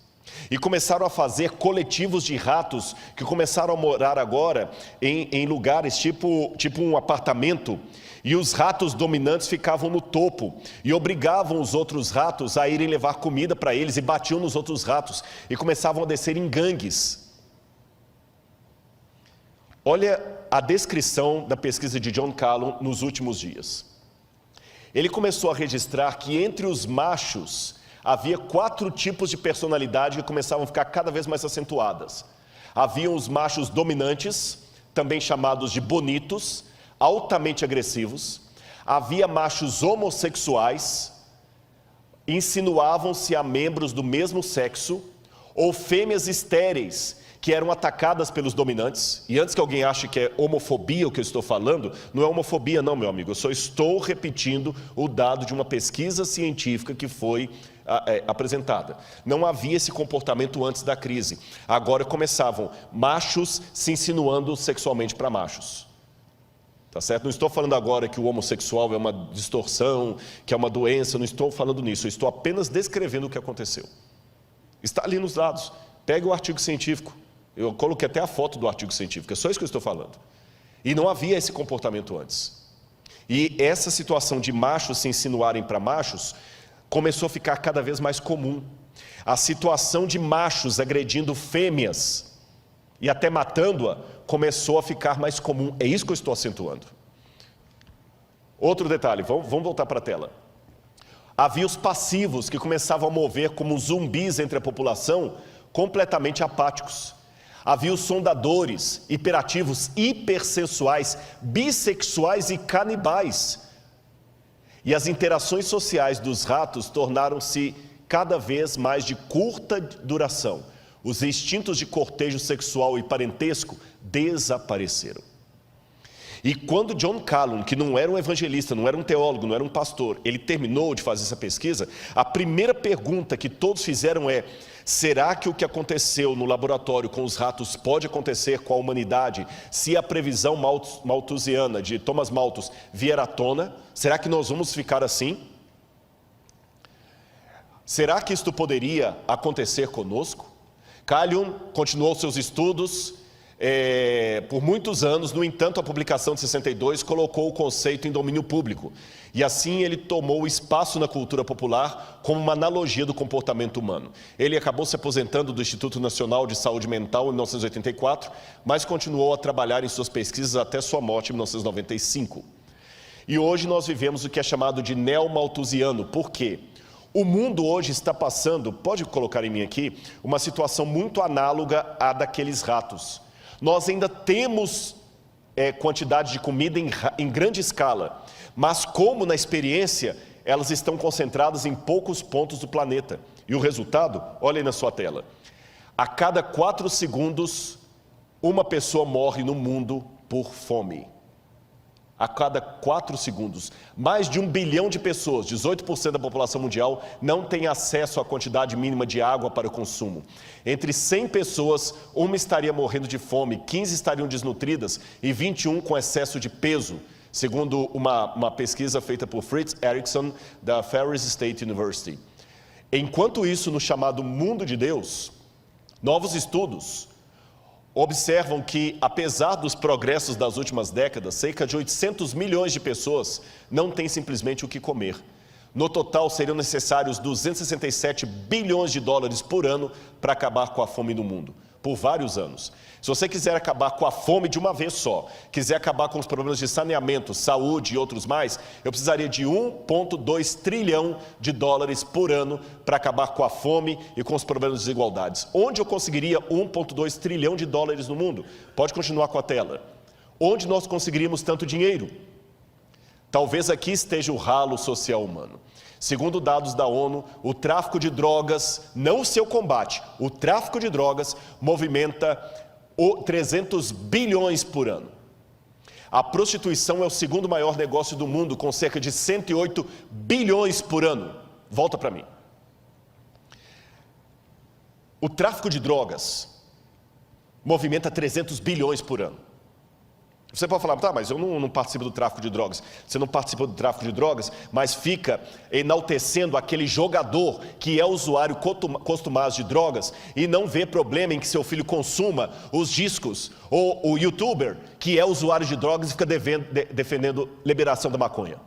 Speaker 1: E começaram a fazer coletivos de ratos, que começaram a morar agora em lugares tipo um apartamento, e os ratos dominantes ficavam no topo e obrigavam os outros ratos a irem levar comida para eles, e batiam nos outros ratos e começavam a descer em gangues. Olha a descrição da pesquisa de John Calhoun nos últimos dias. Ele começou a registrar que entre os machos havia 4 tipos de personalidade que começavam a ficar cada vez mais acentuadas. Haviam os machos dominantes, também chamados de bonitos, altamente agressivos. Havia machos homossexuais, insinuavam-se a membros do mesmo sexo, ou fêmeas estéreis, que eram atacadas pelos dominantes. E antes que alguém ache que é homofobia o que eu estou falando, não é homofobia não, meu amigo, eu só estou repetindo o dado de uma pesquisa científica que foi apresentada. Não havia esse comportamento antes da crise. Agora começavam machos se insinuando sexualmente para machos. Tá certo? Não estou falando agora que o homossexual é uma distorção, que é uma doença, não estou falando nisso, eu estou apenas descrevendo o que aconteceu. Está ali nos dados, pega o artigo científico, eu coloquei até a foto do artigo científico, é só isso que eu estou falando. E não havia esse comportamento antes. E essa situação de machos se insinuarem para machos começou a ficar cada vez mais comum. A situação de machos agredindo fêmeas e até matando-a começou a ficar mais comum. É isso que eu estou acentuando. Outro detalhe, vamos voltar para a tela. Havia os passivos que começavam a mover como zumbis entre a população, completamente apáticos. Havia os sondadores, hiperativos, hipersensuais, bissexuais e canibais. E as interações sociais dos ratos tornaram-se cada vez mais de curta duração. Os instintos de cortejo sexual e parentesco desapareceram. E quando John Calhoun, que não era um evangelista, não era um teólogo, não era um pastor, ele terminou de fazer essa pesquisa, a primeira pergunta que todos fizeram é: será que o que aconteceu no laboratório com os ratos pode acontecer com a humanidade se a previsão malthusiana de Thomas Malthus vier à tona? Será que nós vamos ficar assim? Será que isto poderia acontecer conosco? Calhoun continuou seus estudos por muitos anos. No entanto, a publicação de 62 colocou o conceito em domínio público, e assim ele tomou espaço na cultura popular como uma analogia do comportamento humano. Ele acabou se aposentando do Instituto Nacional de Saúde Mental em 1984, mas continuou a trabalhar em suas pesquisas até sua morte em 1995. E hoje nós vivemos o que é chamado de neo-malthusiano. Por quê? O mundo hoje está passando, pode colocar em mim aqui, uma situação muito análoga à daqueles ratos. Nós ainda temos quantidade de comida em grande escala, mas como na experiência, elas estão concentradas em poucos pontos do planeta. E o resultado, olha aí na sua tela. A cada 4 segundos, uma pessoa morre no mundo por fome. A cada 4 segundos, mais de 1 bilhão de pessoas, 18% da população mundial, não tem acesso à quantidade mínima de água para o consumo. Entre 100 pessoas, 1 estaria morrendo de fome, 15 estariam desnutridas e 21 com excesso de peso, segundo uma pesquisa feita por Fritz Erickson, da Ferris State University. Enquanto isso, no chamado mundo de Deus, novos estudos observam que, apesar dos progressos das últimas décadas, cerca de 800 milhões de pessoas não têm simplesmente o que comer. No total, seriam necessários 267 bilhões de dólares por ano para acabar com a fome no mundo, por vários anos. Se você quiser acabar com a fome de uma vez só, quiser acabar com os problemas de saneamento, saúde e outros mais, eu precisaria de 1,2 trilhão de dólares por ano para acabar com a fome e com os problemas de desigualdades. Onde eu conseguiria 1,2 trilhão de dólares no mundo? Pode continuar com a tela. Onde nós conseguiríamos tanto dinheiro? Talvez aqui esteja o ralo social humano. Segundo dados da ONU, o tráfico de drogas, não o seu combate, o tráfico de drogas movimenta 300 bilhões por ano. A prostituição é o segundo maior negócio do mundo, com cerca de 108 bilhões por ano. Volta para mim. O tráfico de drogas movimenta 300 bilhões por ano. Você pode falar, tá, mas eu não participo do tráfico de drogas. Você não participa do tráfico de drogas, mas fica enaltecendo aquele jogador que é usuário costumado de drogas e não vê problema em que seu filho consuma os discos, ou o youtuber que é usuário de drogas e fica defendendo liberação da maconha.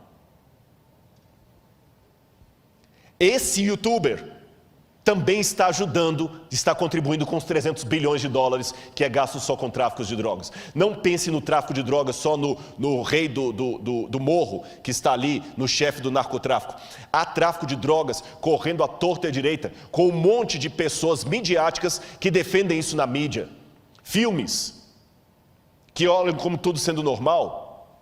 Speaker 1: Esse youtuber também está ajudando, está contribuindo com os 300 bilhões de dólares que é gasto só com tráficos de drogas. Não pense no tráfico de drogas só no rei do morro, que está ali, no chefe do narcotráfico. Há tráfico de drogas correndo à torta e à direita, com um monte de pessoas midiáticas que defendem isso na mídia. Filmes que olham como tudo sendo normal.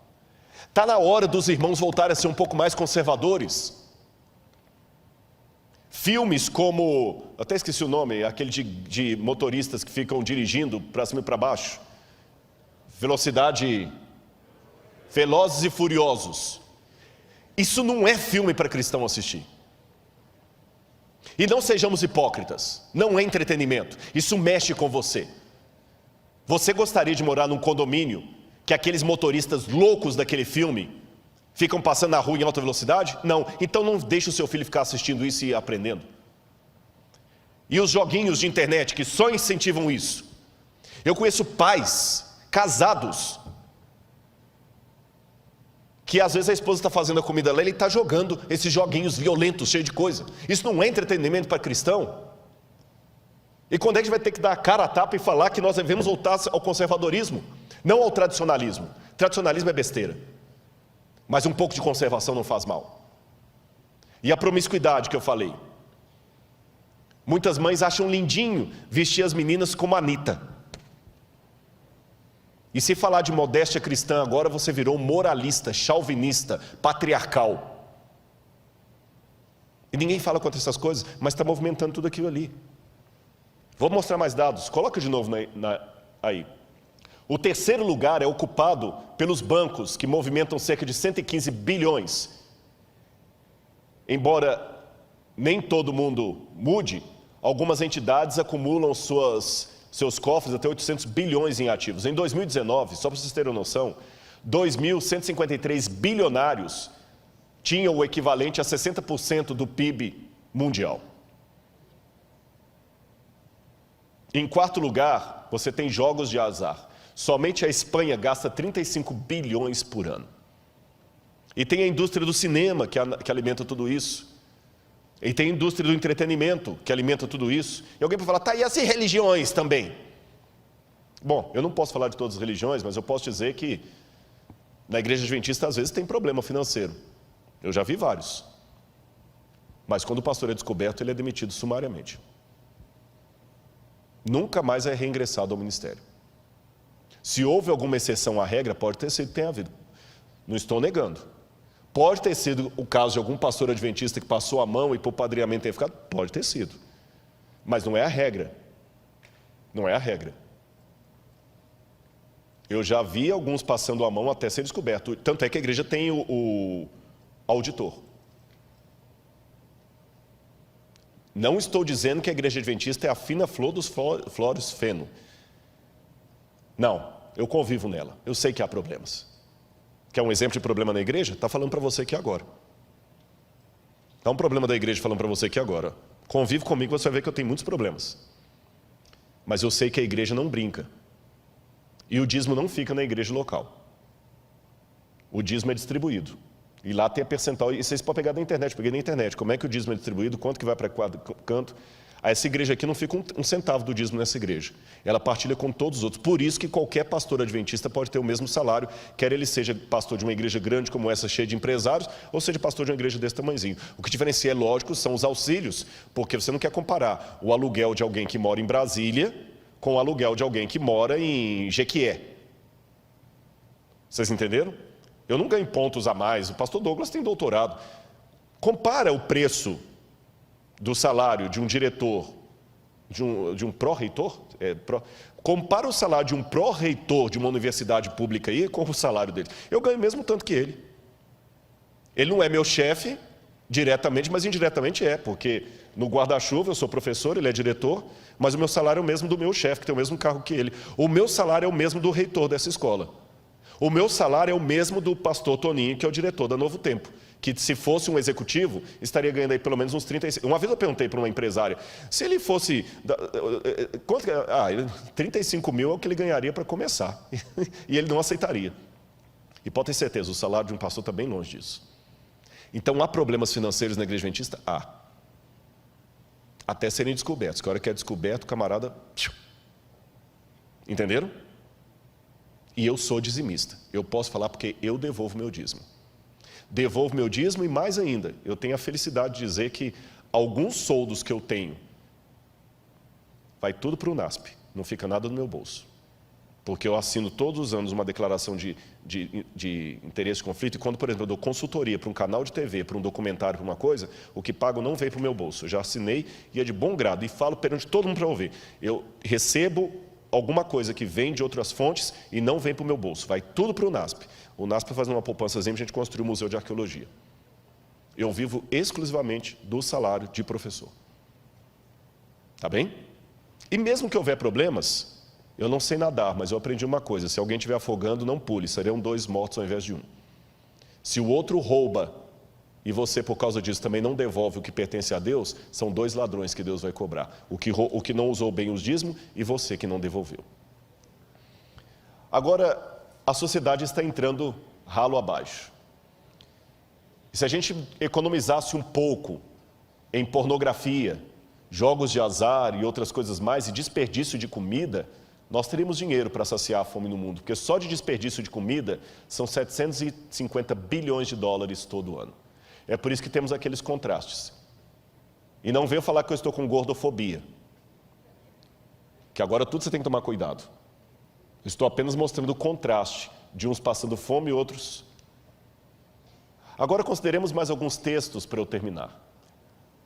Speaker 1: Está na hora dos irmãos voltarem a ser um pouco mais conservadores. Filmes como, até esqueci o nome, aquele de motoristas que ficam dirigindo para cima e para baixo. Velozes e Furiosos. Isso não é filme para cristão assistir. E não sejamos hipócritas, não é entretenimento, isso mexe com você. Você gostaria de morar num condomínio que aqueles motoristas loucos daquele filme ficam passando na rua em alta velocidade? Não. Então não deixe o seu filho ficar assistindo isso e aprendendo. E os joguinhos de internet que só incentivam isso. Eu conheço pais casados que às vezes a esposa está fazendo a comida lá e ele está jogando esses joguinhos violentos, cheios de coisa. Isso não é entretenimento para cristão? E quando é que a gente vai ter que dar a cara a tapa e falar que nós devemos voltar ao conservadorismo? Não ao tradicionalismo. Tradicionalismo é besteira. Mas um pouco de conservação não faz mal. E a promiscuidade que eu falei. Muitas mães acham lindinho vestir as meninas como a Anitta. E se falar de modéstia cristã agora, você virou moralista, chauvinista, patriarcal. E ninguém fala contra essas coisas, mas está movimentando tudo aquilo ali. Vou mostrar mais dados, coloca de novo aí. O terceiro lugar é ocupado pelos bancos, que movimentam cerca de 115 bilhões. Embora nem todo mundo mude, algumas entidades acumulam seus cofres até 800 bilhões em ativos. Em 2019, só para vocês terem uma noção, 2.153 bilionários tinham o equivalente a 60% do PIB mundial. Em quarto lugar, você tem jogos de azar. Somente a Espanha gasta 35 bilhões por ano. E tem a indústria do cinema que alimenta tudo isso. E tem a indústria do entretenimento que alimenta tudo isso. E alguém pode falar, tá, e as religiões também? Bom, eu não posso falar de todas as religiões, mas eu posso dizer que na igreja adventista às vezes tem problema financeiro. Eu já vi vários. Mas quando o pastor é descoberto, ele é demitido sumariamente. Nunca mais é reingressado ao ministério. Se houve alguma exceção à regra, pode ter sido que tenha havido. Não estou negando. Pode ter sido o caso de algum pastor adventista que passou a mão e por padrinhamento tem ficado? Pode ter sido. Mas não é a regra. Não é a regra. Eu já vi alguns passando a mão até ser descoberto. Tanto é que a igreja tem o auditor. Não estou dizendo que a igreja adventista é a fina flor dos flores feno. Não, eu convivo nela. Eu sei que há problemas. Quer um exemplo de problema na igreja? Está falando para você aqui agora. Está um problema da igreja falando para você aqui agora. Convive comigo, você vai ver que eu tenho muitos problemas. Mas eu sei que a igreja não brinca. E o dízimo não fica na igreja local. O dízimo é distribuído. E lá tem a percentual, e vocês podem pegar na internet, peguei na internet, como é que o dízimo é distribuído, quanto que vai para cada canto. Essa igreja aqui não fica um centavo do dízimo nessa igreja. Ela partilha com todos os outros. Por isso que qualquer pastor adventista pode ter o mesmo salário, quer ele seja pastor de uma igreja grande como essa, cheia de empresários, ou seja pastor de uma igreja desse tamanhozinho. O que diferencia, é lógico, são os auxílios, porque você não quer comparar o aluguel de alguém que mora em Brasília com o aluguel de alguém que mora em Jequié. Vocês entenderam? Eu não ganho pontos a mais, o pastor Douglas tem doutorado. Compara o preço do salário de um diretor, de um pró-reitor, compara o salário de um pró-reitor de uma universidade pública aí com o salário dele. Eu ganho mesmo tanto que ele. Ele não é meu chefe diretamente, mas indiretamente é, porque no guarda-chuva eu sou professor, ele é diretor, mas o meu salário é o mesmo do meu chefe, que tem o mesmo cargo que ele. O meu salário é o mesmo do reitor dessa escola. O meu salário é o mesmo do pastor Toninho, que é o diretor da Novo Tempo, que se fosse um executivo, estaria ganhando aí pelo menos uns 35. Uma vez eu perguntei para uma empresária, se ele fosse... 35 mil é o que ele ganharia para começar. E ele não aceitaria. E pode ter certeza, o salário de um pastor está bem longe disso. Então, há problemas financeiros na igreja adventista? Há. Até serem descobertos. Que a hora que é descoberto, o camarada... Entenderam? E eu sou dizimista. Eu posso falar porque eu devolvo meu dízimo. Devolvo meu dízimo e mais ainda, eu tenho a felicidade de dizer que alguns soldos que eu tenho, vai tudo para o NASP, não fica nada no meu bolso. Porque eu assino todos os anos uma declaração de interesse de conflito e quando, por exemplo, eu dou consultoria para um canal de TV, para um documentário, para uma coisa, o que pago não vem para o meu bolso. Eu já assinei e é de bom grado e falo perante todo mundo para ouvir. Eu recebo alguma coisa que vem de outras fontes e não vem para o meu bolso, vai tudo para o NASP. O NASP faz uma poupançazinha, a gente construiu um museu de arqueologia. Eu vivo exclusivamente do salário de professor. Tá bem? E mesmo que houver problemas, eu não sei nadar, mas eu aprendi uma coisa, se alguém estiver afogando, não pule, serão 2 mortos ao invés de 1. Se o outro rouba e você, por causa disso, também não devolve o que pertence a Deus, são 2 ladrões que Deus vai cobrar. O que não usou bem os dízimos e você que não devolveu. Agora, a sociedade está entrando ralo abaixo. E se a gente economizasse um pouco em pornografia, jogos de azar e outras coisas mais, e desperdício de comida, nós teríamos dinheiro para saciar a fome no mundo, porque só de desperdício de comida são 750 bilhões de dólares todo ano. É por isso que temos aqueles contrastes. E não venham falar que eu estou com gordofobia, que agora tudo você tem que tomar cuidado. Estou apenas mostrando o contraste de uns passando fome e outros. Agora consideremos mais alguns textos para eu terminar.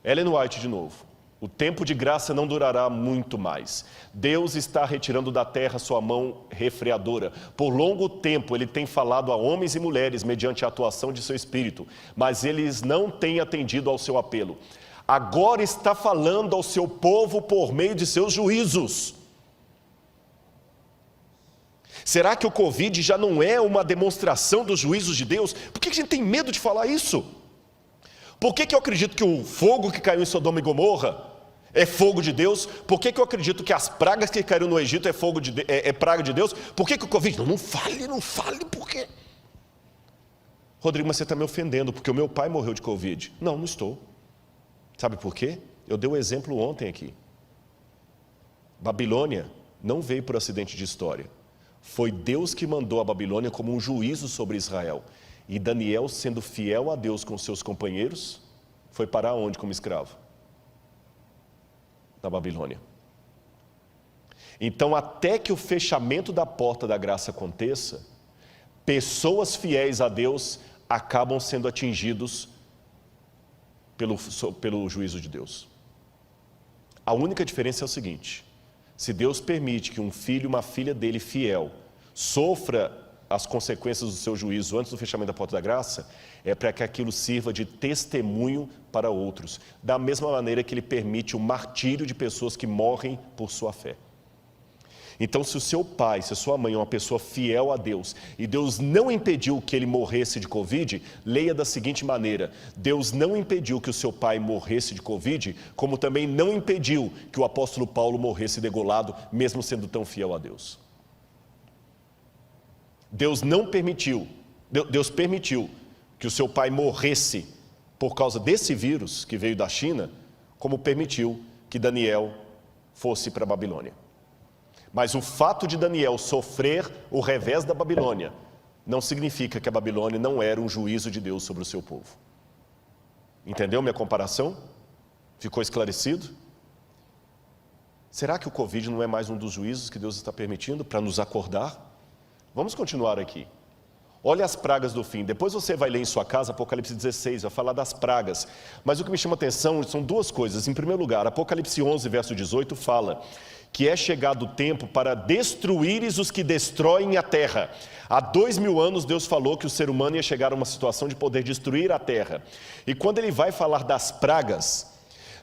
Speaker 1: Ellen White de novo. O tempo de graça não durará muito mais. Deus está retirando da terra sua mão refreadora. Por longo tempo ele tem falado a homens e mulheres mediante a atuação de seu Espírito, mas eles não têm atendido ao seu apelo. Agora está falando ao seu povo por meio de seus juízos. Será que o Covid já não é uma demonstração dos juízos de Deus? Por que a gente tem medo de falar isso? Por que eu acredito que o fogo que caiu em Sodoma e Gomorra é fogo de Deus? Por que eu acredito que as pragas que caíram no Egito é praga de Deus? Por que o Covid? Não fale, por quê? Rodrigo, mas você está me ofendendo, porque o meu pai morreu de Covid. Não, não estou. Sabe por quê? Eu dei o exemplo ontem aqui. Babilônia não veio por acidente de história. Foi Deus que mandou a Babilônia como um juízo sobre Israel. E Daniel, sendo fiel a Deus com seus companheiros, foi parar onde como escravo? Na Babilônia. Então, até que o fechamento da porta da graça aconteça, pessoas fiéis a Deus acabam sendo atingidos pelo juízo de Deus. A única diferença é o seguinte: se Deus permite que um filho, uma filha dele fiel, sofra as consequências do seu juízo antes do fechamento da porta da graça, é para que aquilo sirva de testemunho para outros, da mesma maneira que ele permite o martírio de pessoas que morrem por sua fé. Então, se o seu pai, se a sua mãe é uma pessoa fiel a Deus, e Deus não impediu que ele morresse de Covid, leia da seguinte maneira: Deus não impediu que o seu pai morresse de Covid, como também não impediu que o apóstolo Paulo morresse degolado, mesmo sendo tão fiel a Deus. Deus permitiu que o seu pai morresse por causa desse vírus que veio da China, como permitiu que Daniel fosse para a Babilônia. Mas o fato de Daniel sofrer o revés da Babilônia não significa que a Babilônia não era um juízo de Deus sobre o seu povo. Entendeu minha comparação? Ficou esclarecido? Será que o Covid não é mais um dos juízos que Deus está permitindo para nos acordar? Vamos continuar aqui. Olha as pragas do fim. Depois você vai ler em sua casa Apocalipse 16, vai falar das pragas. Mas o que me chama a atenção são duas coisas. Em primeiro lugar, Apocalipse 11, verso 18, fala que é chegado o tempo para destruíres os que destroem a terra. Há 2000 anos Deus falou que o ser humano ia chegar a uma situação de poder destruir a terra. E quando ele vai falar das pragas,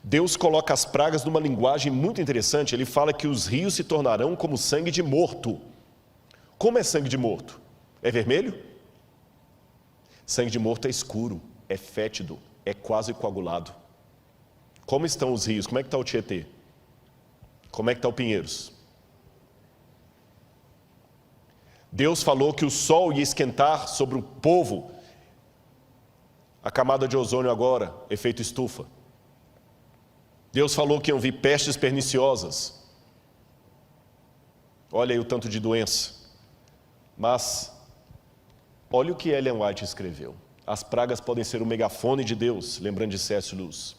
Speaker 1: Deus coloca as pragas numa linguagem muito interessante. Ele fala que os rios se tornarão como sangue de morto. Como é sangue de morto? É vermelho? Sangue de morto é escuro, é fétido, é quase coagulado. Como estão os rios? Como é que está o Tietê? Como é que está o Pinheiros? Deus falou que o sol ia esquentar sobre o povo. A camada de ozônio agora, efeito estufa. Deus falou que iam vir pestes perniciosas. Olha aí o tanto de doença. Mas, olha o que Ellen White escreveu. As pragas podem ser o megafone de Deus, lembrando de C.S. Lewis.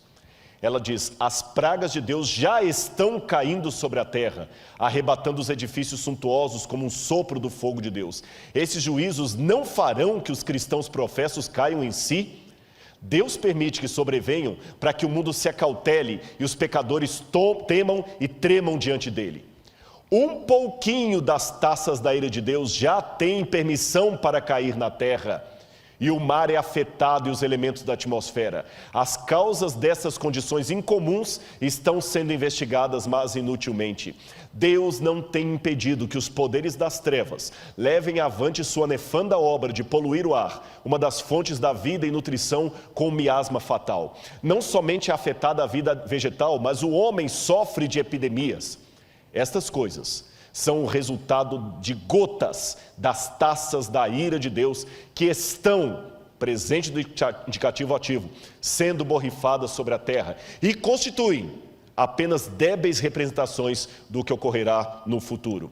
Speaker 1: Ela diz, as pragas de Deus já estão caindo sobre a terra, arrebatando os edifícios suntuosos como um sopro do fogo de Deus. Esses juízos não farão que os cristãos professos caiam em si. Deus permite que sobrevenham para que o mundo se acautele e os pecadores temam e tremam diante dele. Um pouquinho das taças da ira de Deus já tem permissão para cair na terra. E o mar é afetado e os elementos da atmosfera. As causas dessas condições incomuns estão sendo investigadas, mas inutilmente. Deus não tem impedido que os poderes das trevas levem avante sua nefanda obra de poluir o ar, uma das fontes da vida e nutrição com um miasma fatal. Não somente é afetada a vida vegetal, mas o homem sofre de epidemias. Estas coisas são o resultado de gotas das taças da ira de Deus que estão, presente do indicativo ativo, sendo borrifadas sobre a terra e constituem apenas débeis representações do que ocorrerá no futuro.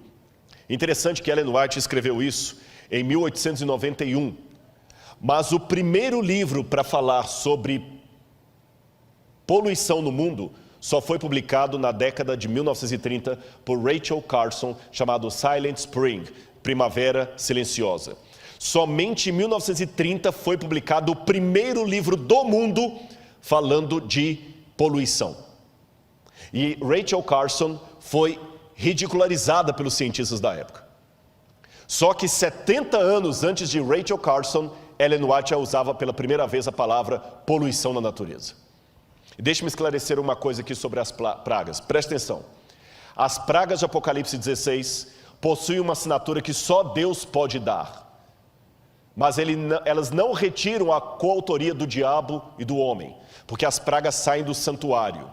Speaker 1: Interessante que Ellen White escreveu isso em 1891, mas o primeiro livro para falar sobre poluição no mundo só foi publicado na década de 1930 por Rachel Carson, chamado Silent Spring, Primavera Silenciosa. Somente em 1930 foi publicado o primeiro livro do mundo falando de poluição. E Rachel Carson foi ridicularizada pelos cientistas da época. Só que 70 anos antes de Rachel Carson, Ellen White usava pela primeira vez a palavra poluição na natureza. Deixe-me esclarecer uma coisa aqui sobre as pragas. Preste atenção. As pragas de Apocalipse 16 possuem uma assinatura que só Deus pode dar. Mas elas não retiram a coautoria do diabo e do homem, porque as pragas saem do santuário.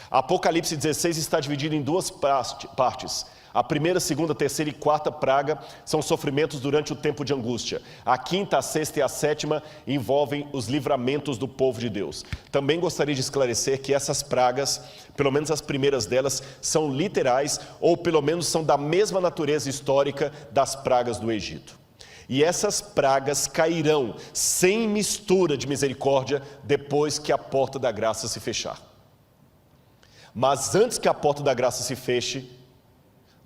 Speaker 1: Apocalipse 16 está dividido em duas partes. A primeira, segunda, terceira e quarta praga são sofrimentos durante o tempo de angústia. A quinta, a sexta e a sétima envolvem os livramentos do povo de Deus. Também gostaria de esclarecer que essas pragas, pelo menos as primeiras delas, são literais ou pelo menos são da mesma natureza histórica das pragas do Egito. E essas pragas cairão sem mistura de misericórdia depois que a porta da graça se fechar. Mas antes que a porta da graça se feche,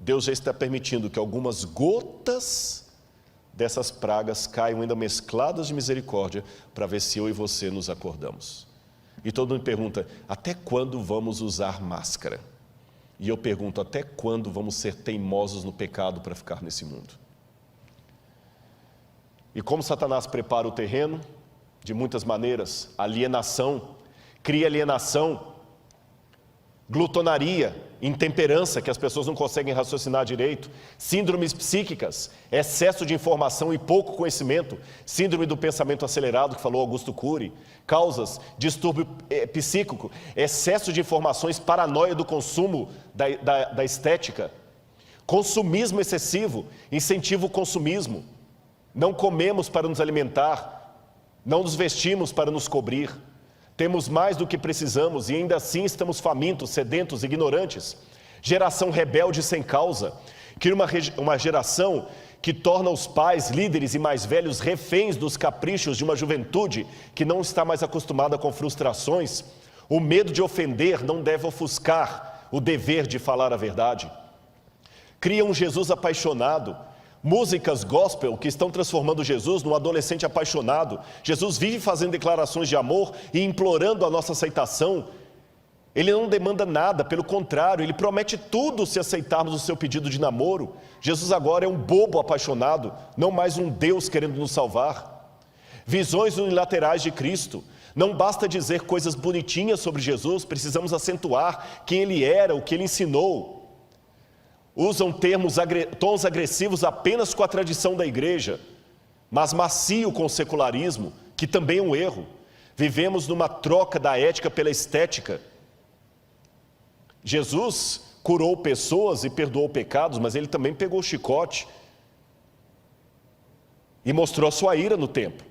Speaker 1: Deus já está permitindo que algumas gotas dessas pragas caiam ainda mescladas de misericórdia para ver se eu e você nos acordamos. E todo mundo pergunta, até quando vamos usar máscara? E eu pergunto, até quando vamos ser teimosos no pecado para ficar nesse mundo? E como Satanás prepara o terreno? De muitas maneiras, alienação, cria alienação, glutonaria, intemperança, que as pessoas não conseguem raciocinar direito, síndromes psíquicas, excesso de informação e pouco conhecimento, síndrome do pensamento acelerado, que falou Augusto Cury, causas, distúrbio psíquico, excesso de informações, paranoia do consumo da estética, consumismo excessivo, incentivo ao consumismo, não comemos para nos alimentar, não nos vestimos para nos cobrir. Temos mais do que precisamos e ainda assim estamos famintos, sedentos, ignorantes. Geração rebelde sem causa. Cria uma geração que torna os pais, líderes e mais velhos reféns dos caprichos de uma juventude que não está mais acostumada com frustrações. O medo de ofender não deve ofuscar o dever de falar a verdade. Cria um Jesus apaixonado. Músicas gospel que estão transformando Jesus num adolescente apaixonado. Jesus vive fazendo declarações de amor e implorando a nossa aceitação. Ele não demanda nada, pelo contrário, ele promete tudo se aceitarmos o seu pedido de namoro. Jesus agora é um bobo apaixonado, não mais um Deus querendo nos salvar. Visões unilaterais de Cristo. Não basta dizer coisas bonitinhas sobre Jesus, precisamos acentuar quem ele era, o que ele ensinou. Usam tons agressivos apenas com a tradição da igreja, mas macio com o secularismo, que também é um erro. Vivemos numa troca da ética pela estética. Jesus curou pessoas e perdoou pecados, mas ele também pegou o chicote e mostrou a sua ira no templo.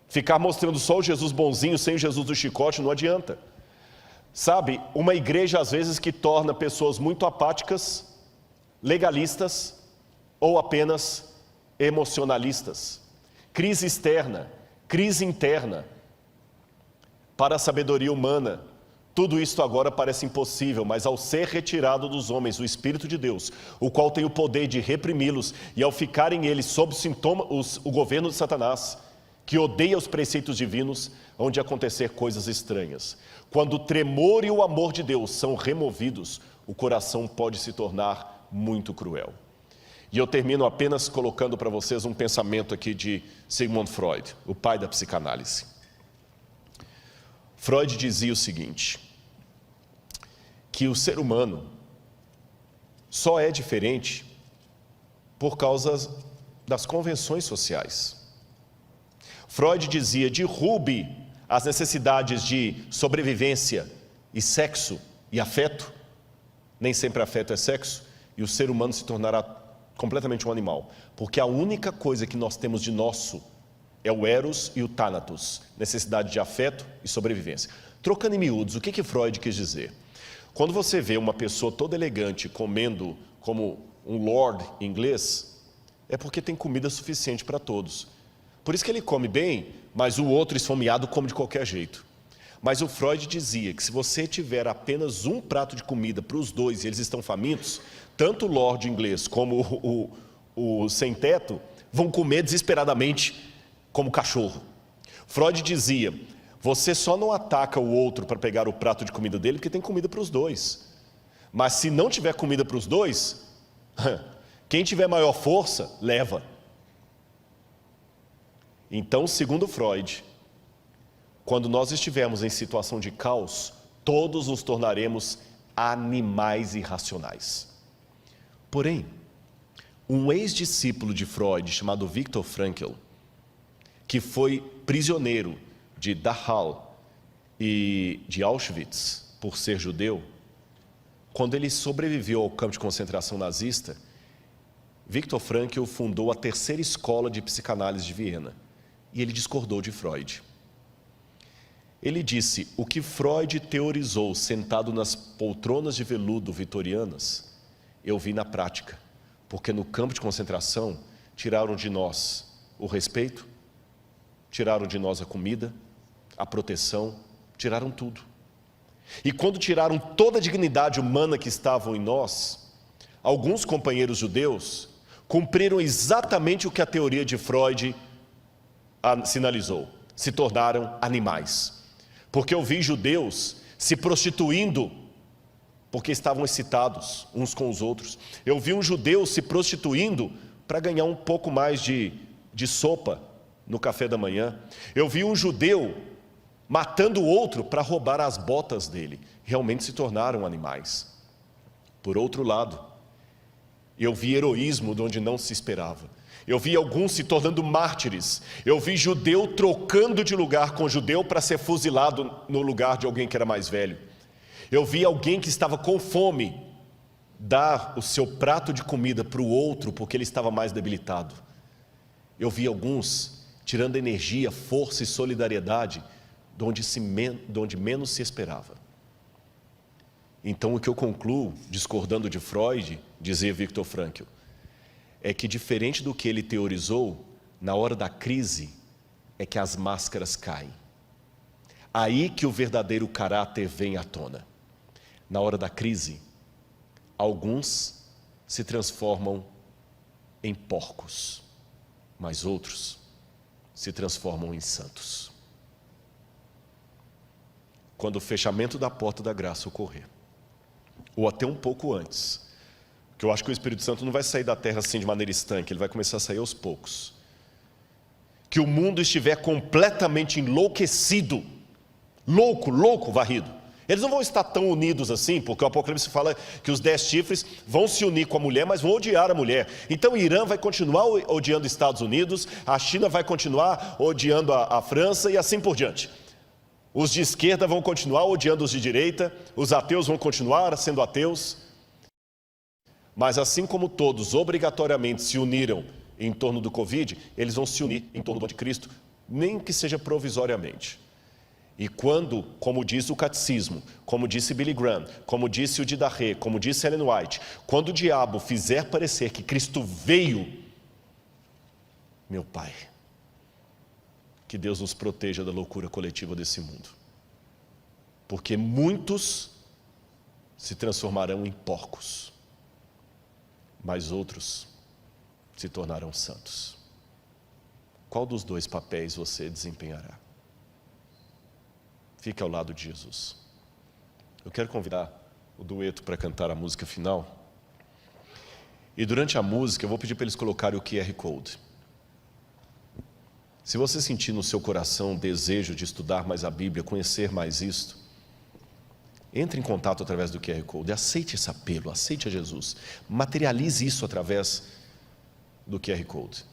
Speaker 1: Ficar mostrando só o Jesus bonzinho sem o Jesus do chicote não adianta. Sabe, uma igreja às vezes que torna pessoas muito apáticas, legalistas ou apenas emocionalistas. Crise externa, crise interna. Para a sabedoria humana, tudo isto agora parece impossível, mas ao ser retirado dos homens o Espírito de Deus, o qual tem o poder de reprimi-los, e ao ficarem eles sob o governo de Satanás, que odeia os preceitos divinos, hão de acontecer coisas estranhas. Quando o tremor e o amor de Deus são removidos, o coração pode se tornar muito cruel. E eu termino apenas colocando para vocês um pensamento aqui de Sigmund Freud, o pai da psicanálise. Freud dizia o seguinte, que o ser humano só é diferente por causa das convenções sociais. Freud dizia, derrube as necessidades de sobrevivência e sexo e afeto, nem sempre afeto é sexo, e o ser humano se tornará completamente um animal, porque a única coisa que nós temos de nosso é o eros e o thanatos, necessidade de afeto e sobrevivência. Trocando em miúdos, o que Freud quis dizer? Quando você vê uma pessoa toda elegante comendo como um lord inglês, é porque tem comida suficiente para todos. Por isso que ele come bem, mas o outro esfomeado come de qualquer jeito. Mas o Freud dizia que se você tiver apenas um prato de comida para os dois e eles estão famintos, tanto o lord inglês como o sem-teto vão comer desesperadamente como cachorro. Freud dizia, você só não ataca o outro para pegar o prato de comida dele porque tem comida para os dois. Mas se não tiver comida para os dois, quem tiver maior força, leva. Então, segundo Freud, quando nós estivermos em situação de caos, todos nos tornaremos animais irracionais. Porém, um ex-discípulo de Freud, chamado Viktor Frankl, que foi prisioneiro de Dachau e de Auschwitz por ser judeu, quando ele sobreviveu ao campo de concentração nazista, Viktor Frankl fundou a terceira escola de psicanálise de Viena, e ele discordou de Freud. Ele disse, o que Freud teorizou sentado nas poltronas de veludo vitorianas, eu vi na prática, porque no campo de concentração tiraram de nós o respeito, tiraram de nós a comida, a proteção, tiraram tudo. E quando tiraram toda a dignidade humana que estavam em nós, alguns companheiros judeus cumpriram exatamente o que a teoria de Freud sinalizou, se tornaram animais. Porque eu vi judeus se prostituindo porque estavam excitados uns com os outros. Eu vi um judeu se prostituindo para ganhar um pouco mais de sopa no café da manhã. Eu vi um judeu matando o outro para roubar as botas dele. Realmente se tornaram animais. Por outro lado, eu vi heroísmo de onde não se esperava. Eu vi alguns se tornando mártires. Eu vi judeu trocando de lugar com judeu para ser fuzilado no lugar de alguém que era mais velho. Eu vi alguém que estava com fome dar o seu prato de comida para o outro porque ele estava mais debilitado. Eu vi alguns tirando energia, força e solidariedade de onde menos se esperava. Então, o que eu concluo, discordando de Freud, dizia Viktor Frankl, é que diferente do que ele teorizou, na hora da crise, é que as máscaras caem. Aí que o verdadeiro caráter vem à tona. Na hora da crise, alguns se transformam em porcos, mas outros se transformam em santos. Quando o fechamento da porta da graça ocorrer, ou até um pouco antes, porque eu acho que o Espírito Santo não vai sair da terra assim de maneira estanque, ele vai começar a sair aos poucos. Que o mundo estiver completamente enlouquecido, louco, varrido. Eles não vão estar tão unidos assim, porque o Apocalipse fala que os 10 chifres vão se unir com a mulher, mas vão odiar a mulher. Então o Irã vai continuar odiando os Estados Unidos, a China vai continuar odiando a França e assim por diante. Os de esquerda vão continuar odiando os de direita, os ateus vão continuar sendo ateus. Mas assim como todos obrigatoriamente se uniram em torno do Covid, eles vão se unir em torno do anticristo, nem que seja provisoriamente. E quando, como diz o catecismo, como disse Billy Graham, como disse o Didarré, como disse Ellen White, quando o diabo fizer parecer que Cristo veio, meu Pai, que Deus nos proteja da loucura coletiva desse mundo. Porque muitos se transformarão em porcos, mas outros se tornarão santos. Qual dos dois papéis você desempenhará? Fique ao lado de Jesus. Eu quero convidar o dueto para cantar a música final. E durante a música eu vou pedir para eles colocarem o QR Code. Se você sentir no seu coração o desejo de estudar mais a Bíblia, conhecer mais isto, entre em contato através do QR Code, aceite esse apelo, aceite a Jesus, materialize isso através do QR Code.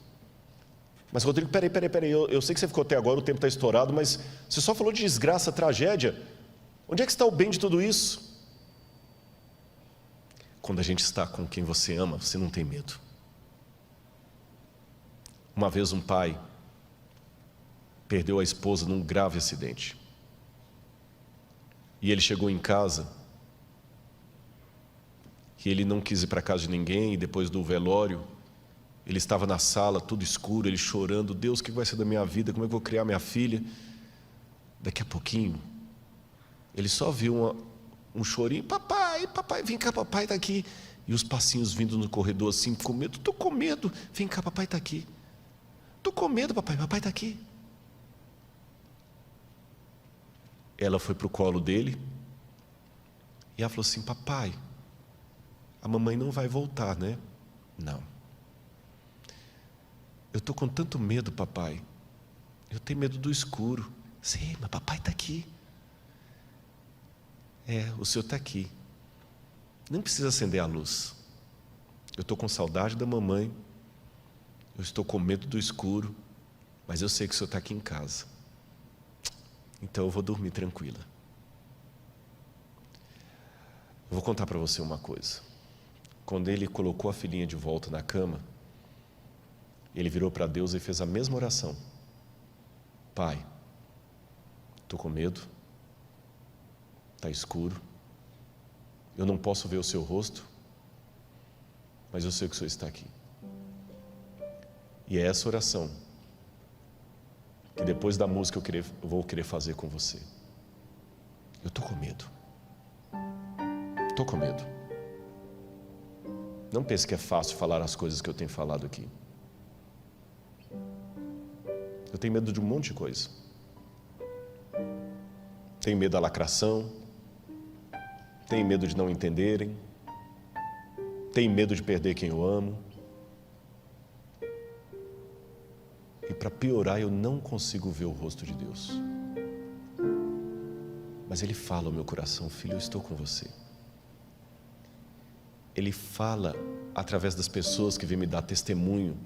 Speaker 1: Mas Rodrigo, peraí, eu sei que você ficou até agora, o tempo está estourado, mas você só falou de desgraça, tragédia, onde é que está o bem de tudo isso? Quando a gente está com quem você ama, você não tem medo. Uma vez um pai perdeu a esposa num grave acidente. E ele chegou em casa, e ele não quis ir para casa de ninguém, e depois do velório, ele estava na sala, tudo escuro, ele chorando, Deus, o que vai ser da minha vida, como é que eu vou criar minha filha? Daqui a pouquinho, ele só viu um chorinho, papai, vem cá, papai está aqui. E os passinhos vindo no corredor assim, com medo, estou com medo, vem cá, papai está aqui. Estou com medo, papai está aqui. Ela foi para o colo dele e ela falou assim, papai, a mamãe não vai voltar, né? Não. Eu estou com tanto medo, papai. Eu tenho medo do escuro. Sim, mas papai está aqui. O senhor está aqui. Não precisa acender a luz. Eu estou com saudade da mamãe. Eu estou com medo do escuro. Mas eu sei que o senhor está aqui em casa. Então eu vou dormir tranquila. Eu vou contar para você uma coisa. Quando ele colocou a filhinha de volta na cama, ele virou para Deus e fez a mesma oração. Pai, estou com medo, está escuro, eu não posso ver o seu rosto, mas eu sei que o Senhor está aqui. E é essa oração que depois da música eu vou querer fazer com você. Eu estou com medo. Estou com medo. Não pense que é fácil falar as coisas que eu tenho falado aqui. Eu tenho medo de um monte de coisa. Tenho medo da lacração. Tenho medo de não entenderem. Tenho medo de perder quem eu amo. E para piorar, eu não consigo ver o rosto de Deus. Mas Ele fala ao meu coração, filho, eu estou com você. Ele fala através das pessoas que vêm me dar testemunho.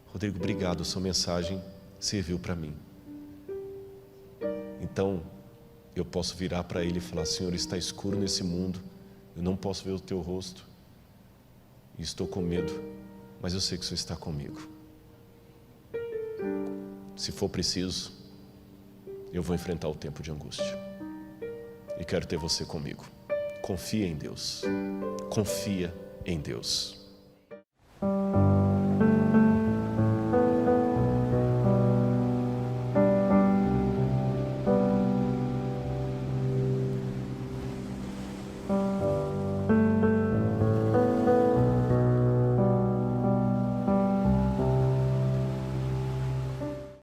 Speaker 1: Rodrigo, obrigado, sua mensagem serviu para mim. Então, eu posso virar para Ele e falar, Senhor, está escuro nesse mundo, eu não posso ver o Teu rosto, e estou com medo, mas eu sei que o Senhor está comigo. se for preciso, eu vou enfrentar o tempo de angústia. E quero ter você comigo. Confia em Deus. Confia em Deus.